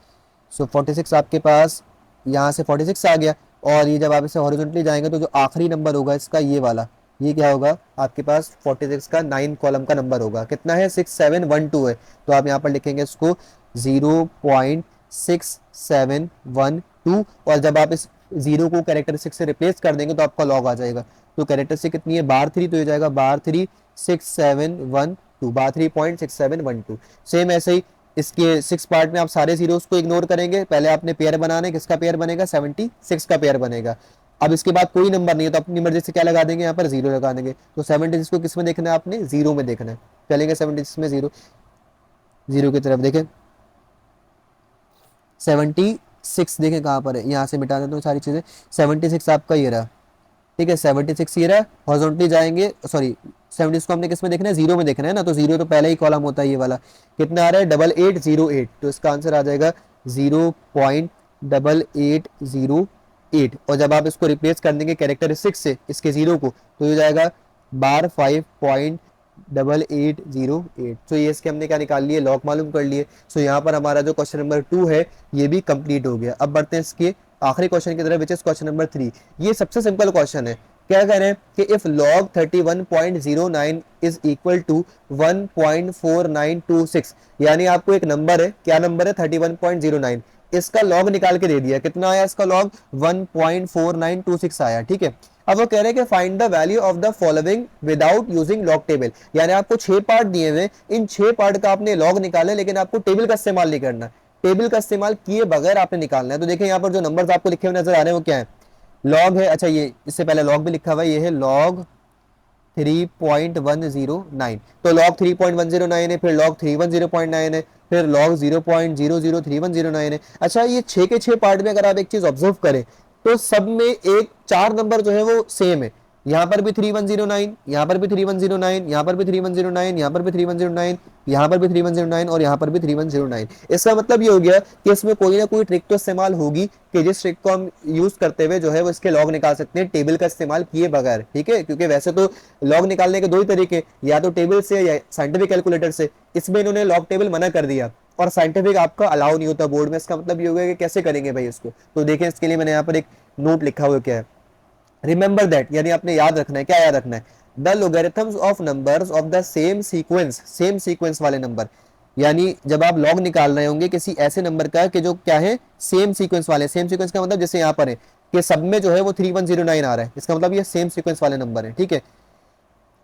सो 46 आपके पास यहाँ से 46 आ गया, और ये जब आप इसे हॉरिजॉन्टली जाएंगे तो जो आखिरी नंबर होगा इसका ये वाला, ये क्या होगा आपके पास 46 का 9 कॉलम का नंबर होगा, कितना है 6712 है। तो आप यहाँ पर लिखेंगे इसको 0.6712, और जब आप इस 0 को कैरेक्टरिस्टिक से रिप्लेस कर देंगे तो आपका लॉग आ जाएगा। तो कैरेक्टरिस्टिक कितनी है बार 3, तो ये जाएगा बार 3 6712, बार 3.6712। सेम ऐसे ही इसके 6 पार्ट में आप सारे जीरोस को इग्नोर करेंगे, पहले आपने पेयर बनाना है, किसका पेयर बनेगा 76 का पेयर बनेगा। अब इसके बाद कोई नंबर नहीं है तो अपनी मर्जी से क्या लगा देंगे, यहाँ पर 0 लगा देंगे। तो 76 को किस में देखना है आपने 0 में देखना है, चलेंगे 76 में 0 0 की तरफ देखें। 76 देखें कहाँ पर है, यहाँ से मिटा देता हूँ सारी चीजें। 76 आपका ये रहा, ठीक है 76 ये रहा, हॉरिजॉन्टली जाएंगे, सॉरी 76 को हमने किस में देखना है 0 में देखना है ना, तो 0 तो पहले ही कॉलम होता है ये वाला, कितना आ रहा है 8808, तो इसका आंसर आ जाएगा 0.8808। और जब आप इसको रिप्लेस कर देंगे कैरेक्टरिस्टिक से इसके 0 को, तो ये जाएगा बार 5.8808। तो ये इसके हमने क्या निकाल लिए, लॉग मालूम कर लिए। सो यहाँ पर हमारा जो क्वेश्चन नंबर 2 है ये भी कंप्लीट हो गया। अब बढ़ते हैं इसके आखिरी क्वेश्चन की तरफ, विच इज क्वेश्चन नंबर 3। ये सबसे सिंपल क्वेश्चन है, क्या कह रहे हैं कि if log 31.09 is equal to 1.4926, यानी आपको एक नंबर है, क्या नंबर है 31.09, इसका लॉग निकाल के दे दिया, कितना आया इसका लॉग 1.4926 आया। ठीक है, अब वो कह रहे हैं कि find the value of the following without using log table, यानी आपको 6 पार्ट दिए हुए, इन 6 पार्ट का आपने लॉग निकाले लेकिन आपको टेबल का इस्तेमाल नहीं करना। टेबल का इस्तेमाल किए बगैर आपने निकालना है। तो देखिए यहाँ पर जो नंबर्स आपको लिखे हुए नजर आ रहे हैं वो क्या है, लॉग है, अच्छा ये इससे पहले लॉग भी लिखा हुआ है, ये है लॉग 3.109, तो लॉग 3.109 है, फिर लॉग 310.9 है, फिर लॉग 0.003109 है। अच्छा ये 6 के 6 पार्ट में अगर आप एक चीज ऑब्जर्व करें तो सब में एक 4 नंबर जो है वो सेम है, यहाँ पर भी 3109, यहाँ पर भी 3109, यहाँ पर भी 3109, यहाँ पर भी 3109, यहाँ पर भी 3109 और यहाँ पर भी 3109। इसका मतलब ये हो गया कि इसमें कोई ना कोई ट्रिक तो इस्तेमाल होगी कि जिस ट्रिक को हम यूज करते हुए जो है वो इसके लॉग निकाल सकते हैं टेबल का इस्तेमाल किए बगैर, ठीक है। क्योंकि वैसे तो लॉग निकालने के दो ही तरीके, या तो टेबल से या साइंटिफिक कैलकुलेटर से, इसमें इन्होंने लॉग टेबल मना कर दिया और साइंटिफिक आपका अलाउ नहीं होता बोर्ड में। इसका मतलब ये हो गया कि कैसे करेंगे भाई इसको, तो देखें इसके लिए मैंने यहाँ पर एक नोट लिखा हुआ क्या है, रिमेंबर दैट, यानी आपने याद रखना है, क्या याद रखना है, the logarithms of numbers of the same sequence वाले नंबर। यानी जब आप लॉग निकाल रहे होंगे किसी ऐसे नंबर का कि जो क्या है सेम सीक्वेंस वाले, सेम सीक्वेंस का मतलब जैसे यहाँ पर है कि सब में जो है वो 3109 आ रहा है, इसका मतलब ये सेम सीक्वेंस वाले नंबर है, ठीक है।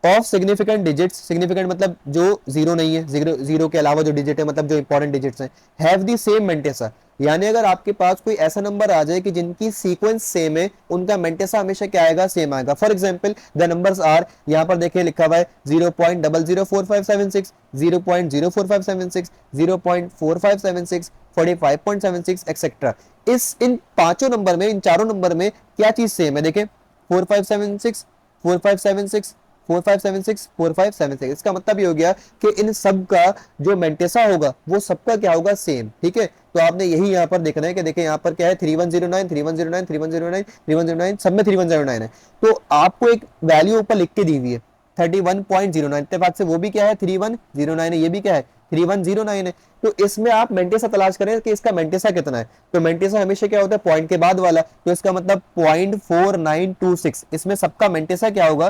ऑफ सिग्निफिकेंट डिजिट्स, सिग्निफिकेंट मतलब जो जीरो नहीं है, जीरो के अलावा जो डिजिट है मतलब जो इंपॉर्टेंट डिजिट्स हैं, हैव दी सेम मेंटेसा, यानी अगर आपके पास कोई ऐसा नंबर आ जाए कि जिनकी सीक्वेंस सेम है, उनका मेंटेसा हमेशा क्या आएगा, सेम आएगा। For example the numbers are, यहाँ पर देखिए लिखा हुआ है 0.004576, 0.04576, 0.4576, 45.76 एक्सेट्रा। इस इन पांचों नंबर में, इन चारों नंबर में क्या चीज सेम है, देखें 4576, 4576, 4576, 4576, इसका मतलब ये हो गया कि इन सब का जो मेंटेसा होगा वो सबका क्या होगा, सेम, ठीक है। तो आपने यही यहाँ पर देखना है कि देखिए यहाँ पर क्या है 3109, 3109, 3109, 3109, सब में 3109 है, तो आपको एक वैल्यू ऊपर लिख के दी हुई है 31.09, इतने बात से वो भी क्या है 3109 है, ये भी क्या है 3109 है। तो इसमें आप मेंटेसा तलाश करें कि इसका मेंटेसा कितना है, तो मेंटेसा हमेशा क्या होता है पॉइंट के बाद वाला, तो इसका मतलब 0.4926, इसमें सबका मेंटेसा क्या होगा,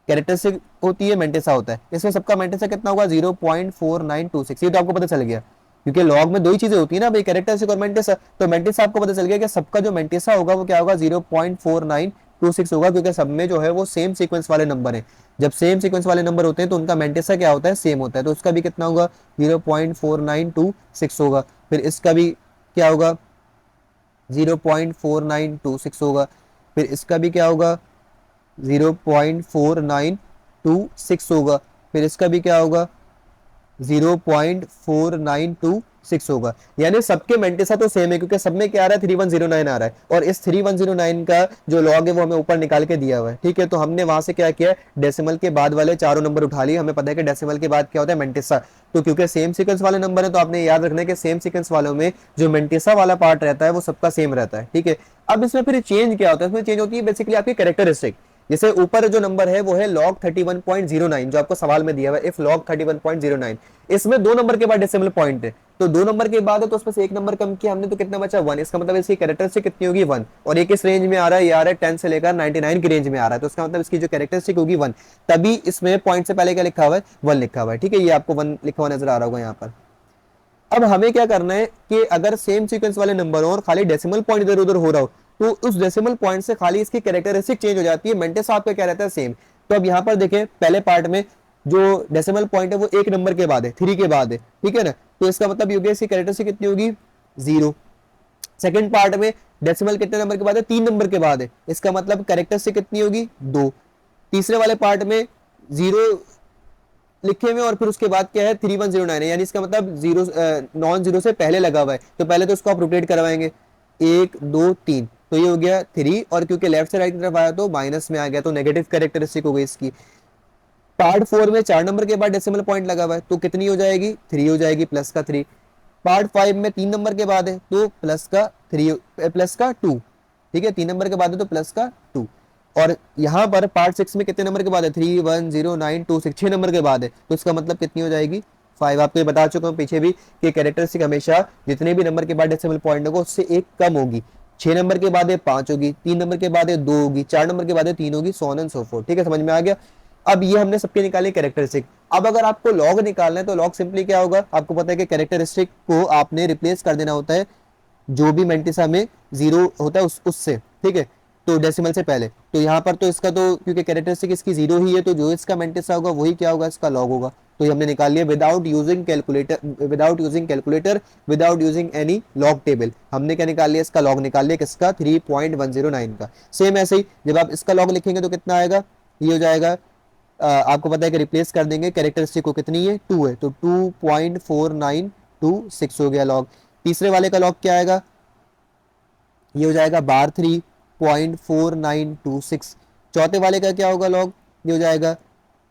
कैरेक्टरिस्टिक होती है मेंटेसा होता है, इसमें सबका मेंटेसा कितना होगा 0.4926, ये तो आपको पता चल गया क्योंकि लॉग में दो ही चीजें होती है ना भाई, कैरेक्टरिस्टिक और मेंटेसा, तो मेंटेसा आपको पता चल गया कि सबका जो मेंटेसा होगा वो क्या होगा 0.4926 होगा, क्योंकि सब में जो है वो सेम सीक्वेंस वाले नंबर है। जब सेम सीक्वेंस वाले नंबर होते हैं तो उनका मेंटेसा क्या होता है, सेम होता है, तो उसका भी कितना होगा 0.4926 होगा। फिर इसका भी क्या होगा 0.4926 होगा, फिर इसका भी क्या होगा 0.4926 होगा, फिर इसका भी क्या होगा 0.4926 होगा। यानी सबके मेंटेसा तो सेम है क्योंकि सब में क्या आ रहा है 3109 आ रहा है, और इस 3109 का जो लॉग है वो हमें ऊपर निकाल के दिया हुआ है, ठीक है। तो हमने वहां से क्या किया, डेसिमल के बाद वाले चारों नंबर उठा लिए, हमें पता है कि डेसिमल के बाद क्या होता है मेंटेसा, तो क्योंकि सेम सीक्वेंस वाले नंबर है तो आपने याद रखना है कि सेम सीक्वेंस वालों में जो मेंटेसा वाला पार्ट रहता है वो सबका सेम रहता है, ठीक है। अब इसमें फिर चेंज क्या होता है, इसमें चेंज होती है बेसिकली आपकी कैरेक्टरिस्टिक। जैसे ऊपर जो नंबर है वो है log 31.09 जो आपको सवाल में दिया हुआ है, इफ log 31.09, इसमें दो नंबर के बाद डेसिमल पॉइंट है, तो दो नंबर के बाद है तो उसमें से एक नंबर कम किया हमने, तो कितना बचा 1, इसका मतलब इसकी कैरेक्टरिस्टिक कितनी होगी 1, और एक इस रेंज में आ रहा है, ये आ रहा है 10 से लेकर 99 की रेंज में आ रहा है, तो इसका मतलब इसकी जो कैरेक्टरिस्टिक होगी 1, तभी इसमें पॉइंट से पहले क्या लिखा हुआ है 1 लिखा हुआ है, ठीक है। ये आपको 1 लिखा हुआ नजर आ रहा होगा यहाँ पर। अब हमें क्या करना है कि अगर सेम सीक्वेंस वाले नंबर हो और खाली डेसिमल पॉइंट इधर उधर हो रहा हो तो उस डेसिमल पॉइंट से खाली इसकी कैरेक्टरिस्टिक चेंज हो जाती है, मेंटेस आपका क्या रहता है सेम। तो अब यहाँ पर देखें पहले पार्ट में जो डेसिमल पॉइंट है वो एक नंबर के बाद है, 3 के बाद है, ठीक है ना, तो इसका मतलब ये हो गया इसकी कैरेक्टरिस्टिक कितनी होगी 0। सेकंड पार्ट में डेसिमल कितने नंबर के बाद है, 3 नंबर के बाद है, इसका मतलब कैरेक्टरिस्टिक कितनी होगी 2। तीसरे वाले पार्ट में 0 लिखे हुए और फिर उसके बाद क्या है 3109 है, यानी इसका मतलब जीरो नॉन जीरो से पहले लगा हुआ है, तो पहले तो इसको आप रोटेट करवाएंगे 1 2 3, तो ये हो गया 3, और क्योंकि लेफ्ट से राइट की तरफ आया तो माइनस में आ गया, तो नेगेटिव कैरेक्टरिस्टिक हो गई इसकी। पार्ट 4 में 4 नंबर के बाद डेसिमल पॉइंट लगा हुआ है तो कितनी हो जाएगी 3 हो जाएगी, प्लस का 3। पार्ट 5 में 3 नंबर के बाद है तो प्लस का 3, प्लस का 2, ठीक है, 3 नंबर के बाद है तो प्लस का 2। और यहाँ पर पार्ट 6 में कितने नंबर के बाद है 310926, 6 नंबर के बाद है, तो इसका मतलब कितनी हो जाएगी 5। आपको ये बता चुका हूँ पीछे भी कि कैरेक्टरिस्टिक हमेशा जितने भी नंबर के बाद डेसिमल पॉइंट होगा उससे एक कम होगी। 6 नंबर के बाद है 5 होगी, 3 नंबर के बाद है 2 होगी, 4 नंबर के बाद है 3 होगी, so on and so fourth, ठीक है, समझ में आ गया। अब ये हमने सबके निकाले कैरेक्टरिस्टिक। अब अगर आपको लॉग निकालना है तो लॉग सिंपली क्या होगा, आपको पता है कि कैरेक्टरिस्टिक को आपने रिप्लेस कर देना होता है जो भी मेंटिसा में 0 होता है उससे, ठीक है, तो डेसिमल से पहले। तो यहाँ पर तो इसका तो क्योंकि कैरेक्टरिस्टिक इसकी 0 ही है तो जो इसका मेंटिसा होगा वही क्या होगा, इसका लॉग होगा, तो ये हमने निकाल लिया without using calculator, without using any log table. हमने क्या निकाल लिया, इसका लॉग निकाल लिया, किसका, 3.109 का। सेम ऐसे ही जब आप इसका लॉग लिखेंगे तो कितना आएगा, ये हो जाएगा, आपको पता है कि रिप्लेस कर देंगे कैरेक्टरिस्टिक को, कितनी है, 2 है, तो 2.4926 हो गया लॉग। तीसरे वाले का लॉग क्या आएगा, ये हो जाएगा बार 3.4926। चौथे वाले का क्या होगा लॉग, ये हो जाएगा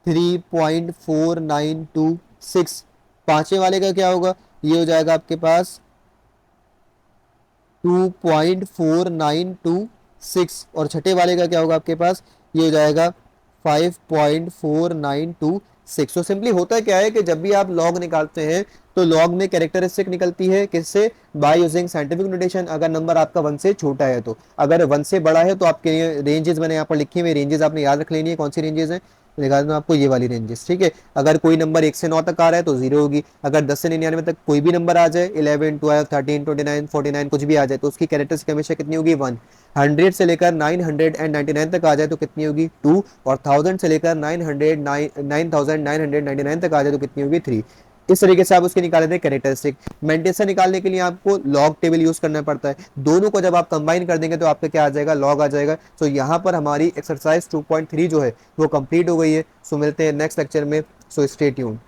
3.4926। पांचवें वाले का क्या होगा, ये हो जाएगा आपके पास 2.4926। और छठे वाले का क्या होगा आपके पास, ये हो जाएगा 5.4926। तो सिंपली होता क्या है कि जब भी आप लॉग निकालते हैं तो लॉग में कैरेक्टरिस्टिक निकलती है, किससे, बाय यूजिंग साइंटिफिक नोटेशन। अगर नंबर आपका 1 से छोटा है तो, अगर 1 से बड़ा है तो आपके रेंजेस मैंने यहाँ पर लिखी हुई, रेंजेस आपने याद रख लेनी है, कौन सी रेंजेस हैं, दिखा दूँ आपको, ये वाली रेंजेस, ठीक है। अगर कोई नंबर 1 से 9 तक आ रहा है तो 0 होगी, अगर 10 से 99 तक कोई भी नंबर आ जाए, 11, 12, 13, 29, 49 कुछ भी आ जाए, तो उसकी कैरेक्टरिस्टिक हमेशा कितनी होगी, 1। 100 से लेकर 999 तक आ जाए तो कितनी होगी, 2। और 1000 से लेकर 9999 तक आ जाए तो कितनी होगी, 3। इस तरीके से आप उसके निकाले थे कैरेक्टरिस्टिक। मेंटेशन निकालने के लिए आपको लॉग टेबल यूज करना पड़ता है, दोनों को जब आप कंबाइन कर देंगे तो आपका क्या आ जाएगा, लॉग आ जाएगा। तो यहाँ पर हमारी एक्सरसाइज 2.3 जो है वो कंप्लीट हो गई है। सो मिलते हैं नेक्स्ट लेक्चर में, सो स्टे ट्यून्ड।